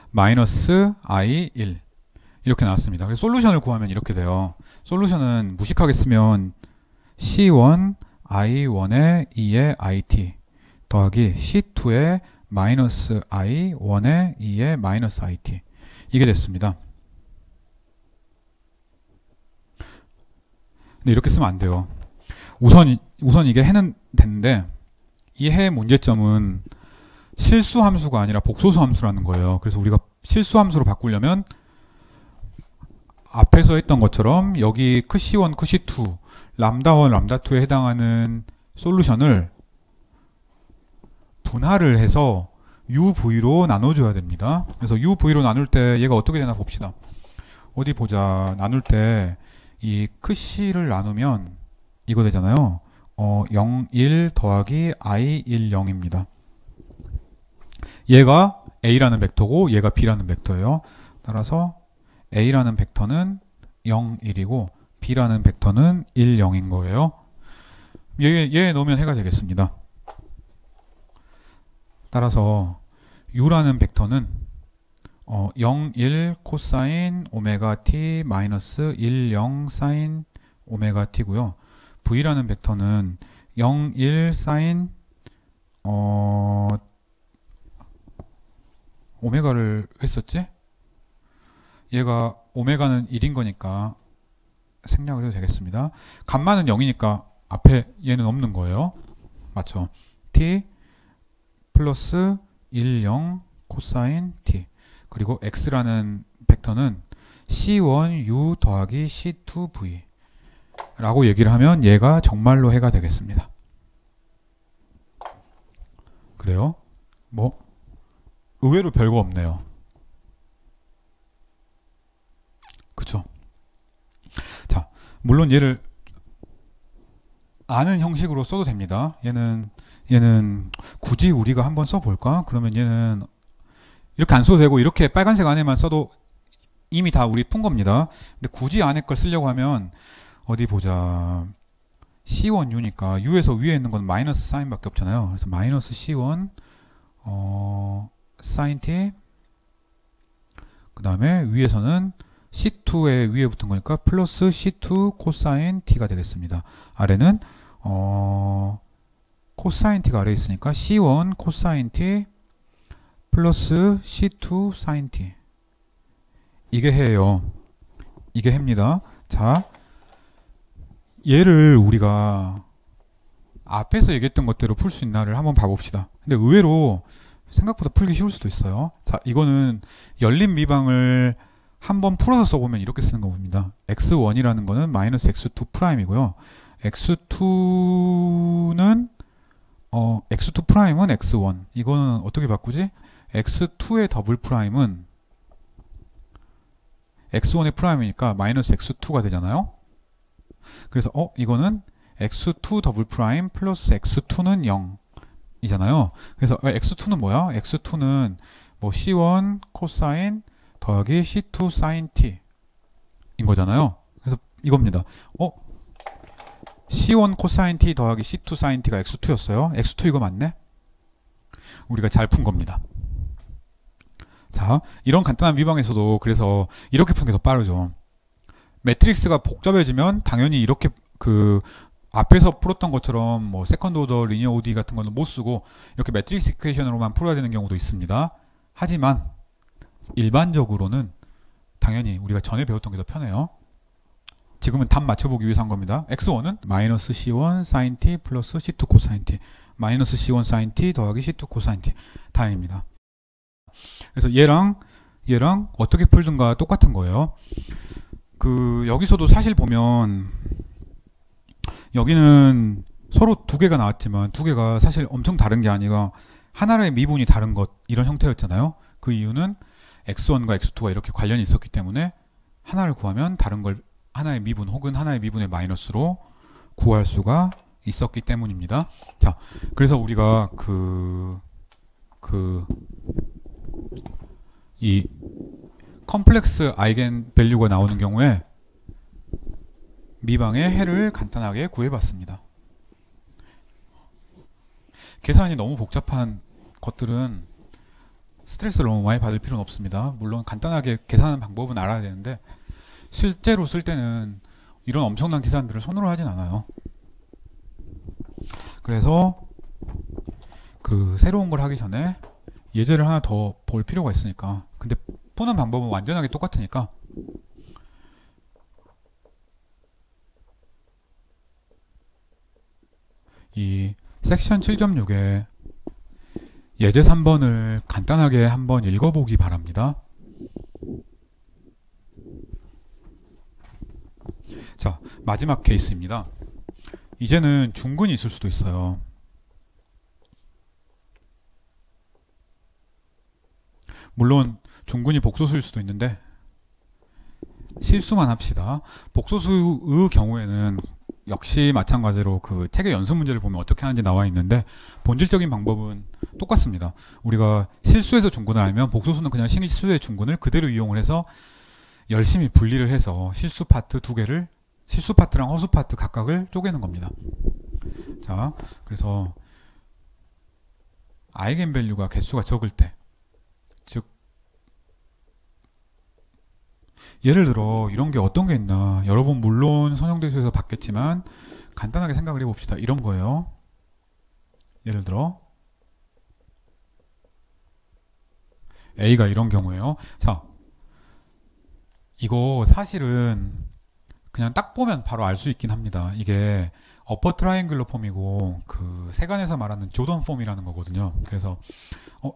마이너스 i1 이렇게 나왔습니다. 그래서 솔루션을 구하면 이렇게 돼요. 솔루션은 무식하게 쓰면 C1 I1의 2의 IT 더하기 C2의 마이너스 I1의 2의 마이너스 IT 이게 됐습니다. 근데 이렇게 쓰면 안 돼요. 우선 이게 해는 됐는데 이 해의 문제점은 실수 함수가 아니라 복소수 함수라는 거예요. 그래서 우리가 실수 함수로 바꾸려면 앞에서 했던 것처럼 여기 크C1, 크C2, 람다1, 람다2에 해당하는 솔루션을 분할을 해서 UV로 나눠줘야 됩니다. 그래서 UV로 나눌 때 얘가 어떻게 되나 봅시다. 어디 보자. 나눌 때 이 크C를 나누면 이거 되잖아요. 0, 1 더하기 I, 1, 0입니다. 얘가 A라는 벡터고 얘가 B라는 벡터예요. 따라서 A라는 벡터는 0, 1이고 B라는 벡터는 1, 0인 거예요. 얘 넣으면 해가 되겠습니다. 따라서 U라는 벡터는 0, 1 코사인 오메가 t 마이너스 1, 0 사인 오메가 t고요. v라는 벡터는 0, 1, 사인 오메가를 했었지? 얘가 오메가는 1인 거니까 생략을 해도 되겠습니다. 감마는 0이니까 앞에 얘는 없는 거예요. 맞죠? t 플러스 1, 0 코사인 t. 그리고 x라는 벡터는 c1u 더하기 c2v 라고 얘기를 하면 얘가 정말로 해가 되겠습니다. 그래요? 뭐 의외로 별거 없네요. 그쵸? 자, 물론 얘를 아는 형식으로 써도 됩니다. 얘는 굳이 우리가 한번 써볼까? 그러면 얘는 이렇게 안 써도 되고 이렇게 빨간색 안에만 써도 이미 다 우리 푼 겁니다. 근데 굳이 안에 걸 쓰려고 하면 어디 보자. C1U니까 U에서 위에 있는 건 마이너스 사인밖에 없잖아요. 그래서 마이너스 C1 사인 T, 그 다음에 위에서는 C2에 위에 붙은 거니까 플러스 C2 코사인 T가 되겠습니다. 아래는 코사인 T가 아래에 있으니까 C1 코사인 T 플러스 C2 사인 T. 이게 해예요. 이게 해입니다. 자, 얘를 우리가 앞에서 얘기했던 것대로 풀 수 있나를 한번 봐봅시다. 근데 의외로 생각보다 풀기 쉬울 수도 있어요. 자, 이거는 열린 미방을 한번 풀어서 써보면 이렇게 쓰는 겁니다. x1이라는 거는 마이너스 x2 프라임이고요. x2는 x2 프라임은 x1. 이거는 어떻게 바꾸지? x2의 더블 프라임은 x1의 프라임이니까 마이너스 x2가 되잖아요. 그래서 이거는 x2 더블 프라임 플러스 x2는 0 이잖아요. 그래서 x2는 뭐야? x2는 뭐 c1 코사인 더하기 c2 사인 t 인 거잖아요. 그래서 이겁니다. c1 코사인 t 더하기 c2 사인 t가 x2였어요. x2 이거 맞네? 우리가 잘 푼 겁니다. 자, 이런 간단한 미방에서도 그래서 이렇게 푸는 게 더 빠르죠. 매트릭스가 복잡해지면 당연히 이렇게 그 앞에서 풀었던 것처럼 뭐 세컨드 오더 리니어 ODE 같은 거는 못 쓰고 이렇게 매트릭스 이퀘이션으로만 풀어야 되는 경우도 있습니다. 하지만 일반적으로는 당연히 우리가 전에 배웠던 게 더 편해요. 지금은 답 맞춰보기 위해서 한 겁니다. x1은 마이너스 c1 sin t 플러스 c2 코사인 t 마이너스 c1 sin t 더하기 c2 코사인 t 다행입니다. 그래서 얘랑 어떻게 풀든가 똑같은 거예요. 여기서도 사실 보면 여기는 서로 두 개가 나왔지만 두 개가 사실 엄청 다른 게 아니라 하나의 미분이 다른 것 이런 형태였잖아요. 그 이유는 x1과 x2가 이렇게 관련이 있었기 때문에 하나를 구하면 다른 걸 하나의 미분 혹은 하나의 미분의 마이너스로 구할 수가 있었기 때문입니다. 자, 그래서 우리가 이 컴플렉스 아이겐 밸류가 나오는 경우에 미방의 해를 간단하게 구해봤습니다. 계산이 너무 복잡한 것들은 스트레스를 너무 많이 받을 필요는 없습니다. 물론 간단하게 계산하는 방법은 알아야 되는데 실제로 쓸 때는 이런 엄청난 계산들을 손으로 하진 않아요. 그래서 새로운 걸 하기 전에 예제를 하나 더 볼 필요가 있으니까. 근데 푸는 방법은 완전하게 똑같으니까 이 섹션 7.6에 예제 3번을 간단하게 한번 읽어보기 바랍니다. 자, 마지막 케이스입니다. 이제는 중근이 있을 수도 있어요. 물론 중근이 복소수일 수도 있는데 실수만 합시다. 복소수의 경우에는 역시 마찬가지로 그 책의 연습 문제를 보면 어떻게 하는지 나와 있는데 본질적인 방법은 똑같습니다. 우리가 실수에서 중근을 알면 복소수는 그냥 실수의 중근을 그대로 이용을 해서 열심히 분리를 해서 실수 파트 두 개를 실수 파트랑 허수 파트 각각을 쪼개는 겁니다. 자, 그래서 아이겐밸류가 개수가 적을 때, 즉 예를 들어 이런 게 어떤 게 있나, 여러분 물론 선형대수에서 봤겠지만 간단하게 생각을 해봅시다. 이런 거예요. 예를 들어 A가 이런 경우예요. 자, 이거 사실은 그냥 딱 보면 바로 알 수 있긴 합니다. 이게 어퍼 트라이앵글러 폼이고 그 세간에서 말하는 조던 폼이라는 거거든요. 그래서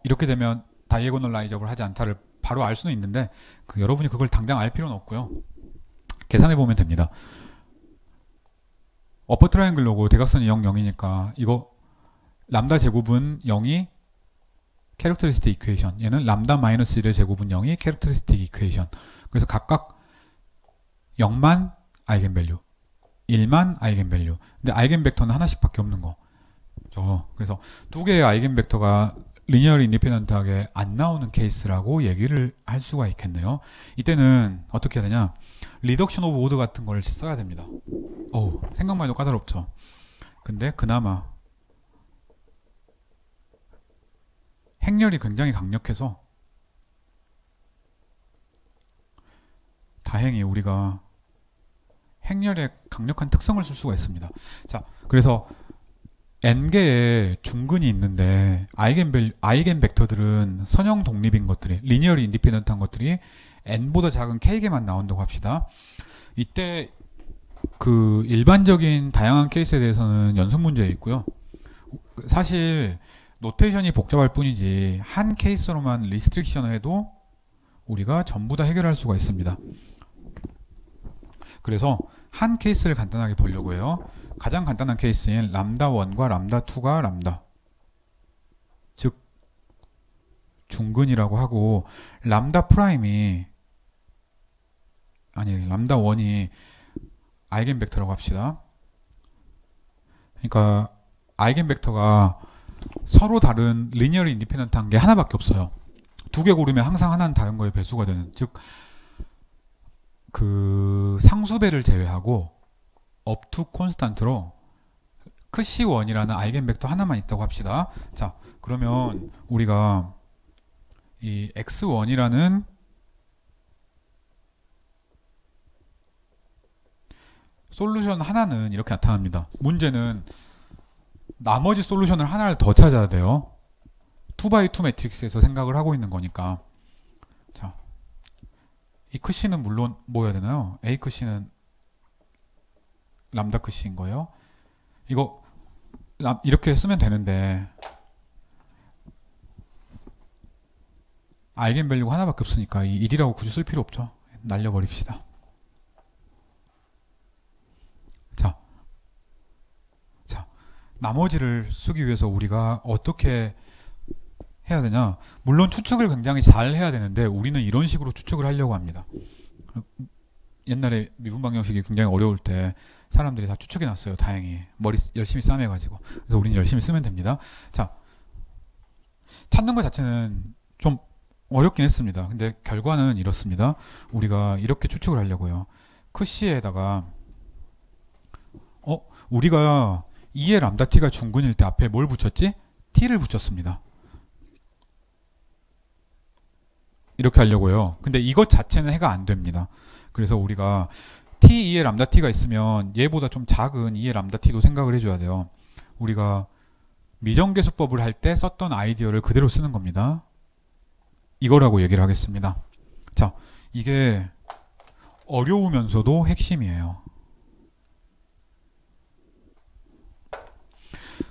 이렇게 되면 다이애고널라이저블 하지 않다를 바로 알 수는 있는데 여러분이 그걸 당장 알 필요는 없고요. 계산해 보면 됩니다. 어퍼 트라이앵글러고 대각선이 0, 0이니까 이거 람다 제곱은 0이 캐릭터리스틱 이퀘이션, 얘는 람다 마이너스 1의 제곱은 0이 캐릭터리스틱 이퀘이션. 그래서 각각 0만 아이겐밸류, 1만 아이겐밸류. 근데 아이겐벡터는 하나씩밖에 없는 거. 그래서 두 개의 아이겐벡터가 리니어리 인디펜던트하게 안 나오는 케이스라고 얘기를 할 수가 있겠네요. 이때는 어떻게 해야 되냐? 리덕션 오브 오드 같은 걸 써야 됩니다. 생각만 해도 까다롭죠. 근데 그나마 행렬이 굉장히 강력해서 다행히 우리가 행렬의 강력한 특성을 쓸 수가 있습니다. 자, 그래서 n개의 중근이 있는데 아이겐 벡터들은 선형 독립인 것들이, 리니어리 인디펜던트한 것들이 n보다 작은 k개만 나온다고 합시다. 이때 그 일반적인 다양한 케이스에 대해서는 연습 문제 있고요. 사실 노테이션이 복잡할 뿐이지 한 케이스로만 리스트릭션을 해도 우리가 전부 다 해결할 수가 있습니다. 그래서 한 케이스를 간단하게 보려고 해요. 가장 간단한 케이스인 람다1과 람다2가 람다, 즉 중근이라고 하고, 람다1이 아이겐벡터라고 합시다. 그러니까 아이겐벡터가 서로 다른 리니어리 인디펜던트한 게 하나밖에 없어요. 두 개 고르면 항상 하나는 다른 거에 배수가 되는, 즉 그 상수배를 제외하고 up to constant로 크C1이라는 아이겐벡터 하나만 있다고 합시다. 자, 그러면 우리가 이 x1이라는 솔루션 하나는 이렇게 나타납니다. 문제는 나머지 솔루션을 하나를 더 찾아야 돼요. 2x2 매트릭스에서 생각을 하고 있는 거니까. 자, 이 크씨는 물론 뭐 해야 되나요? A 크씨는 람다 크씨인 거예요. 이거 이렇게 쓰면 되는데 아이겐밸류가 하나밖에 없으니까 이 1이라고 굳이 쓸 필요 없죠. 날려버립시다. 자, 나머지를 쓰기 위해서 우리가 어떻게 해야 되냐? 물론 추측을 굉장히 잘 해야 되는데 우리는 이런 식으로 추측을 하려고 합니다. 옛날에 미분 방정식이 굉장히 어려울 때 사람들이 다 추측해 놨어요. 다행히 머리 열심히 싸매가지고. 그래서 우리는 열심히 쓰면 됩니다. 자, 찾는 것 자체는 좀 어렵긴 했습니다. 근데 결과는 이렇습니다. 우리가 이렇게 추측을 하려고요. 크씨에다가 우리가 2의 람다 t가 중근일 때 앞에 뭘 붙였지? t를 붙였습니다. 이렇게 하려고요. 근데 이것 자체는 해가 안 됩니다. 그래서 우리가 t2의 람다 t가 있으면 얘보다 좀 작은 2의 람다 t도 생각을 해줘야 돼요. 우리가 미정계수법을 할 때 썼던 아이디어를 그대로 쓰는 겁니다. 이거라고 얘기를 하겠습니다. 자, 이게 어려우면서도 핵심이에요.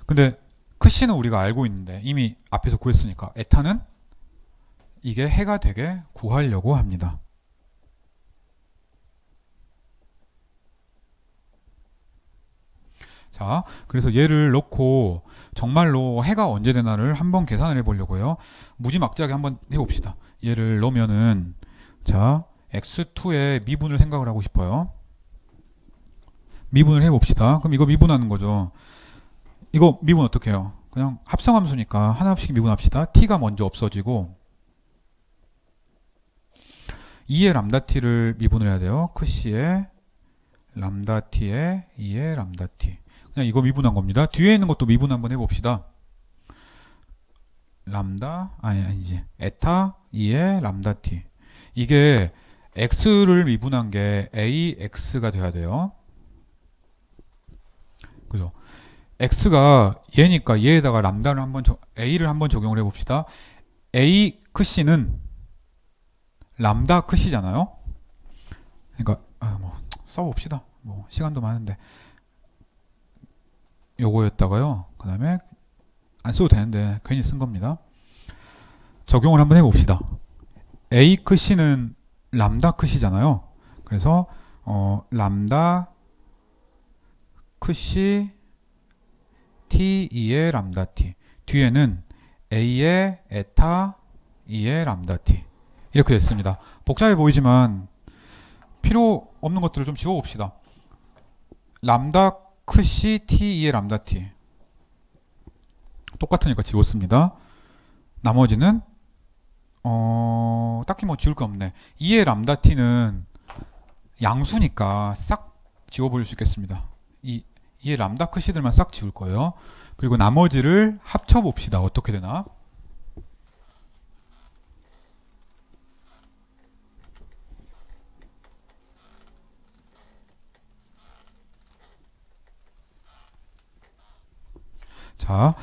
근데 크씨는 우리가 알고 있는데 이미 앞에서 구했으니까 에타는 이게 해가 되게 구하려고 합니다. 자, 그래서 얘를 넣고 정말로 해가 언제 되나를 한번 계산을 해보려고요. 무지막지하게 한번 해봅시다. 얘를 넣으면은, 자, x2의 미분을 생각을 하고 싶어요. 미분을 해봅시다. 그럼 이거 미분하는 거죠. 이거 미분 어떻게 해요? 그냥 합성함수니까 하나씩 미분합시다. t가 먼저 없어지고 2의 람다 t를 미분을 해야 돼요. 크씨의 람다 t에 2의 람다 t. 그냥 이거 미분한 겁니다. 뒤에 있는 것도 미분 한번 해봅시다. 람다, 아니지. 에타 2의 람다 t. 이게 x를 미분한 게 ax가 돼야 돼요. x가 얘니까 얘에다가 람다를 a를 한번 적용을 해봅시다. a 크씨는 람다 크씨잖아요. 그러니까 뭐 써봅시다. 뭐 시간도 많은데 요거였다가요. 그 다음에 안 써도 되는데 괜히 쓴 겁니다. 적용을 한번 해봅시다. a 크씨는 람다 크씨잖아요. 그래서 람다 크씨 t2의 람다 t 뒤에는 a의 에타 2의 람다 t 이렇게 됐습니다. 복잡해 보이지만 필요 없는 것들을 좀 지워봅시다. 람다 크씨 t2의 람다 t 똑같으니까 지웠습니다. 나머지는 딱히 뭐 지울 거 없네. 2의 람다 t는 양수니까 싹 지워버릴 수 있겠습니다. 이의 람다 크씨들만 싹 지울 거예요. 그리고 나머지를 합쳐봅시다. 어떻게 되나? 자,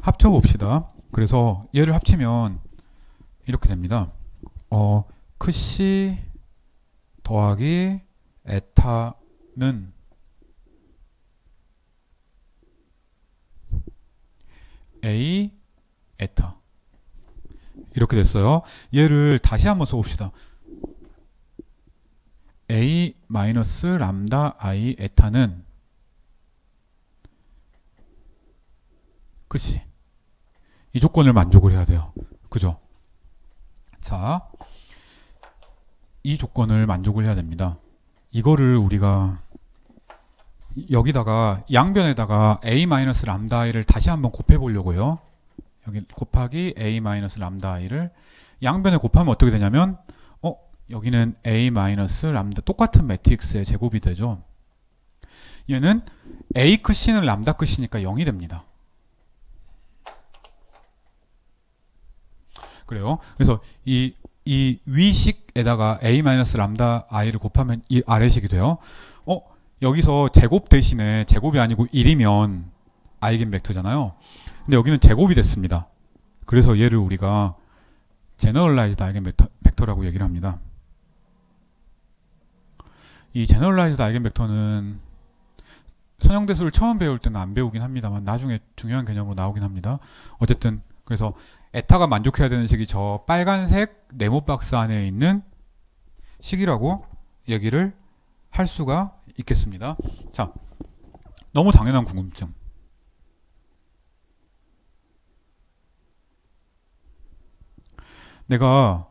합쳐봅시다. 그래서 얘를 합치면 이렇게 됩니다. 크씨 더하기 에타는 A 에타 이렇게 됐어요. 얘를 다시 한번 써봅시다. A 마이너스 람다 I 에타는 그치? 이 조건을 만족을 해야 돼요. 그죠? 자, 이 조건을 만족을 해야 됩니다. 이거를 우리가 여기다가 양변에다가 a 마이너스 람다 i를 다시 한번 곱해 보려고요. 여기 곱하기 a 마이너스 람다 i를 양변에 곱하면 어떻게 되냐면 여기는 a 마이너스 람다 똑같은 매트릭스의 제곱이 되죠. 얘는 a 크씨는 람다 크씨니까 0이 됩니다. 그래요. 그래서 이 위식에다가 a 마이너스 람다 i를 곱하면 이 아래식이 돼요. 여기서 제곱 대신에 제곱이 아니고 1이면 아이겐벡터잖아요. 근데 여기는 제곱이 됐습니다. 그래서 얘를 우리가 제너럴라이즈드 아이겐벡터라고 얘기를 합니다. 이 제너럴라이즈드 아이겐벡터는 선형대수를 처음 배울 때는 안 배우긴 합니다만 나중에 중요한 개념으로 나오긴 합니다. 어쨌든 그래서 에타가 만족해야 되는 식이 저 빨간색 네모 박스 안에 있는 식이라고 얘기를 할 수가 있겠습니다. 자, 너무 당연한 궁금증. 내가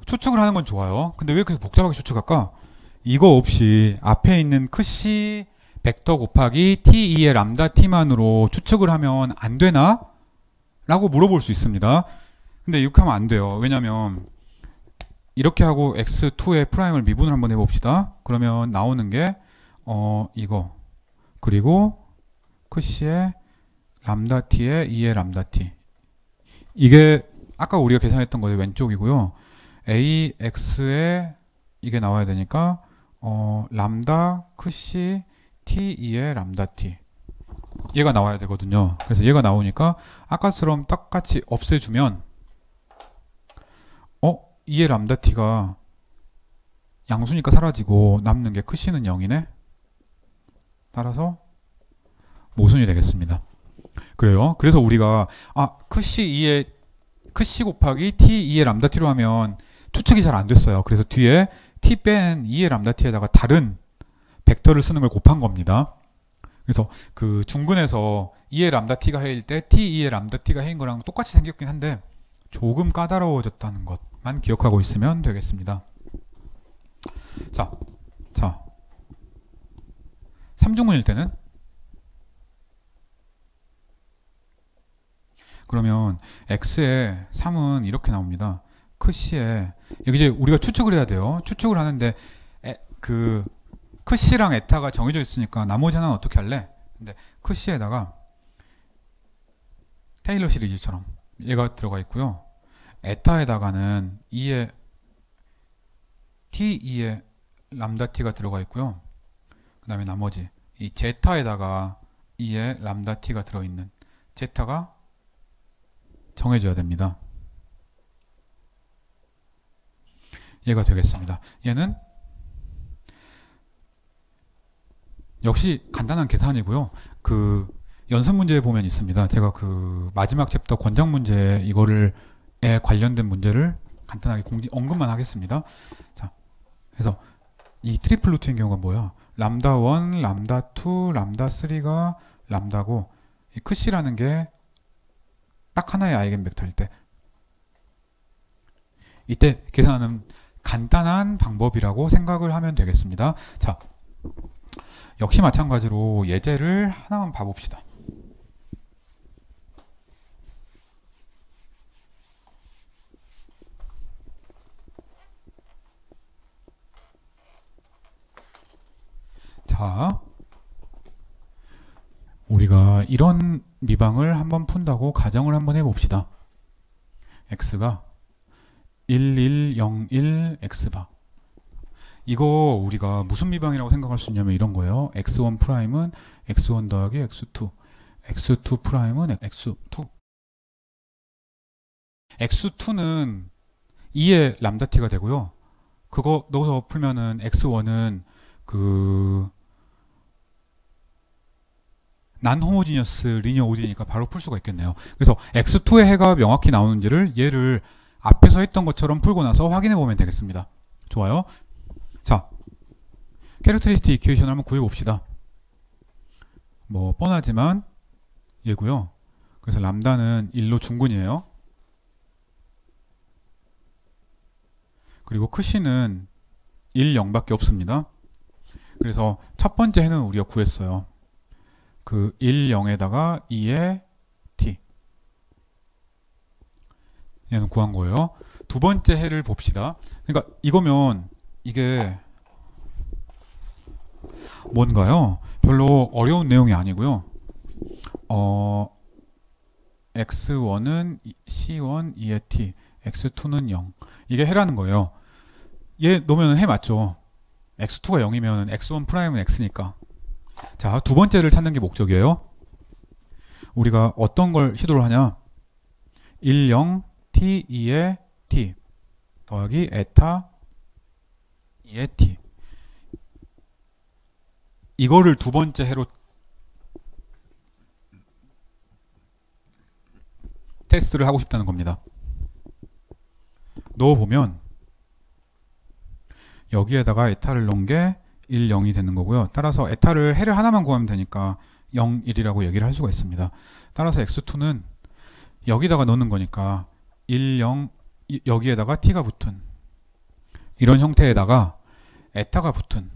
추측을 하는 건 좋아요. 근데 왜 그렇게 복잡하게 추측할까? 이거 없이 앞에 있는 크씨 벡터 곱하기 t2의 람다 t만으로 추측을 하면 안 되나? 라고 물어볼 수 있습니다. 근데 이렇게 하면 안 돼요. 왜냐면 이렇게 하고 x2의 프라임을 미분을 한번 해봅시다. 그러면 나오는 게 이거 그리고 크씨의 람다 t의 2의 람다 t 이게 아까 우리가 계산했던 거의 왼쪽이고요. ax에 이게 나와야 되니까 람다 크씨 t2의 람다 t 얘가 나와야 되거든요. 그래서 얘가 나오니까 아까처럼 똑같이 없애주면 2의 람다 t가 양수니까 사라지고 남는 게 크씨는 0이네. 따라서 모순이 되겠습니다. 그래요. 그래서 우리가 크씨 곱하기 t2의 람다 t로 하면 추측이 잘 안 됐어요. 그래서 뒤에 t 뺀 2의 람다 t에다가 다른 벡터를 쓰는 걸 곱한 겁니다. 그래서 그 중근에서 2의 람다 t가 해일 때 t2의 람다 t가 해인 거랑 똑같이 생겼긴 한데 조금 까다로워졌다는 것만 기억하고 있으면 되겠습니다. 자 3중근일 때는 그러면 x의 3은 이렇게 나옵니다. 크씨에 여기 이제 우리가 추측을 해야 돼요. 추측을 하는데 그 크씨랑 에타가 정해져 있으니까 나머지 하나는 어떻게 할래? 근데 크씨에다가 테일러 시리즈처럼 얘가 들어가 있고요. 에타에다가는 t2의 람다 t가 들어가 있고요. 그 다음에 나머지 이 제타에다가 2에 람다 t가 들어있는 제타가 정해져야 됩니다. 얘가 되겠습니다. 얘는 역시 간단한 계산이고요. 그 연습 문제에 보면 있습니다. 제가 그 마지막 챕터 권장 문제 이거를 에 관련된 문제를 간단하게 언급만 하겠습니다. 자, 그래서 이 트리플 루트인 경우가 뭐야? 람다 1, 람다 2, 람다 3가 람다고 이 크시라는 게 딱 하나의 아이겐 벡터일 때 이때 계산하는 간단한 방법이라고 생각을 하면 되겠습니다. 자, 역시 마찬가지로 예제를 하나만 봐봅시다. 자, 우리가 이런 미방을 한번 푼다고 가정을 한번 해봅시다. x가 1101 x바. 이거 우리가 무슨 미방이라고 생각할 수 있냐면 이런 거예요. x1 프라임은 x1 더하기 x2, x2 프라임은 x2. x2는 2의 람다 t가 되고요. 그거 넣어서 풀면은 x1은 그 난 호모지니어스 리니어 오디니까 바로 풀 수가 있겠네요. 그래서 x2의 해가 명확히 나오는지를 얘를 앞에서 했던 것처럼 풀고 나서 확인해 보면 되겠습니다. 좋아요. 자, 캐릭터리스틱 이퀘이션을 한번 구해 봅시다. 뭐 뻔하지만 얘고요. 그래서 람다는 1로 중근이에요. 그리고 크시는 1, 0밖에 없습니다. 그래서 첫 번째 해는 우리가 구했어요. 그 1, 0에다가 2의 t. 얘는 구한 거예요. 두 번째 해를 봅시다. 그러니까 이거면 이게 뭔가요? 별로 어려운 내용이 아니고요. x1은 c1, 2의 t, x2는 0. 이게 해라는 거예요. 얘 놓으면 해 맞죠? x2가 0이면 x1 프라임은 x니까. 자, 두 번째를 찾는 게 목적이에요. 우리가 어떤 걸 시도를 하냐? 1, 0, t, 2의 t 더하기 에타 2의 t. 이거를 두 번째 해로 테스트를 하고 싶다는 겁니다. 넣어보면 여기에다가 에타를 넣은 게 1, 0이 되는 거고요. 따라서 에타를 해를 하나만 구하면 되니까 0, 1이라고 얘기를 할 수가 있습니다. 따라서 x2는 여기다가 넣는 거니까 1, 0, 여기에다가 t가 붙은 이런 형태에다가 에타가 붙은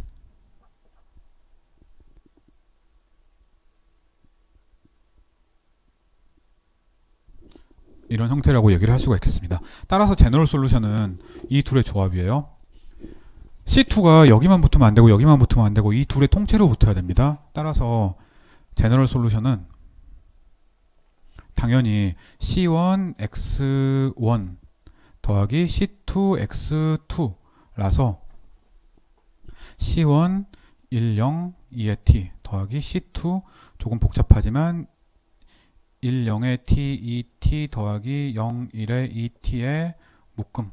이런 형태라고 얘기를 할 수가 있겠습니다. 따라서 제너럴 솔루션은 이 둘의 조합이에요. C2가 여기만 붙으면 안 되고 여기만 붙으면 안 되고 이 둘의 통째로 붙어야 됩니다. 따라서 제너럴 솔루션은 당연히 C1 X1 더하기 C2 X2라서 C1 1, 0 2의 T 더하기 C2 조금 복잡하지만 1, 0의 T, 2, T 더하기 0, 1의 2T의 묶음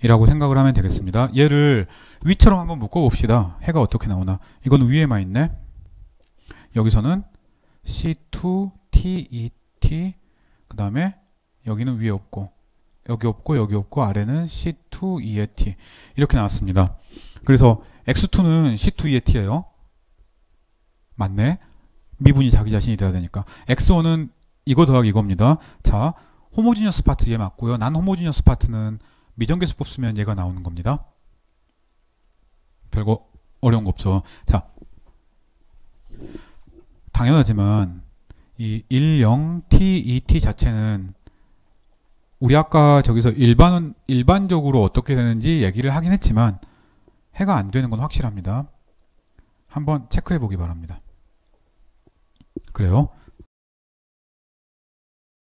이라고 생각을 하면 되겠습니다. 얘를 위처럼 한번 묶어봅시다. 해가 어떻게 나오나. 이건 위에만 있네. 여기서는 C2, T, 2T 그 다음에 여기는 위에 없고 여기 없고 여기 없고 아래는 C2, 2의 T 이렇게 나왔습니다. 그래서 X2는 C2, 2의 T예요. 맞네. 미분이 자기 자신이 돼야 되니까. X1은 이거 더하기 이겁니다. 자, 호모지니어스 파트 얘 맞고요. 난 호모지니어스 파트는 미정계수법 쓰면 얘가 나오는 겁니다. 별거 어려운 거 없죠. 자, 당연하지만 이 1, 0, t, 2t 자체는 우리 아까 저기서 일반적으로 어떻게 되는지 얘기를 하긴 했지만 해가 안 되는 건 확실합니다. 한번 체크해 보기 바랍니다. 그래요.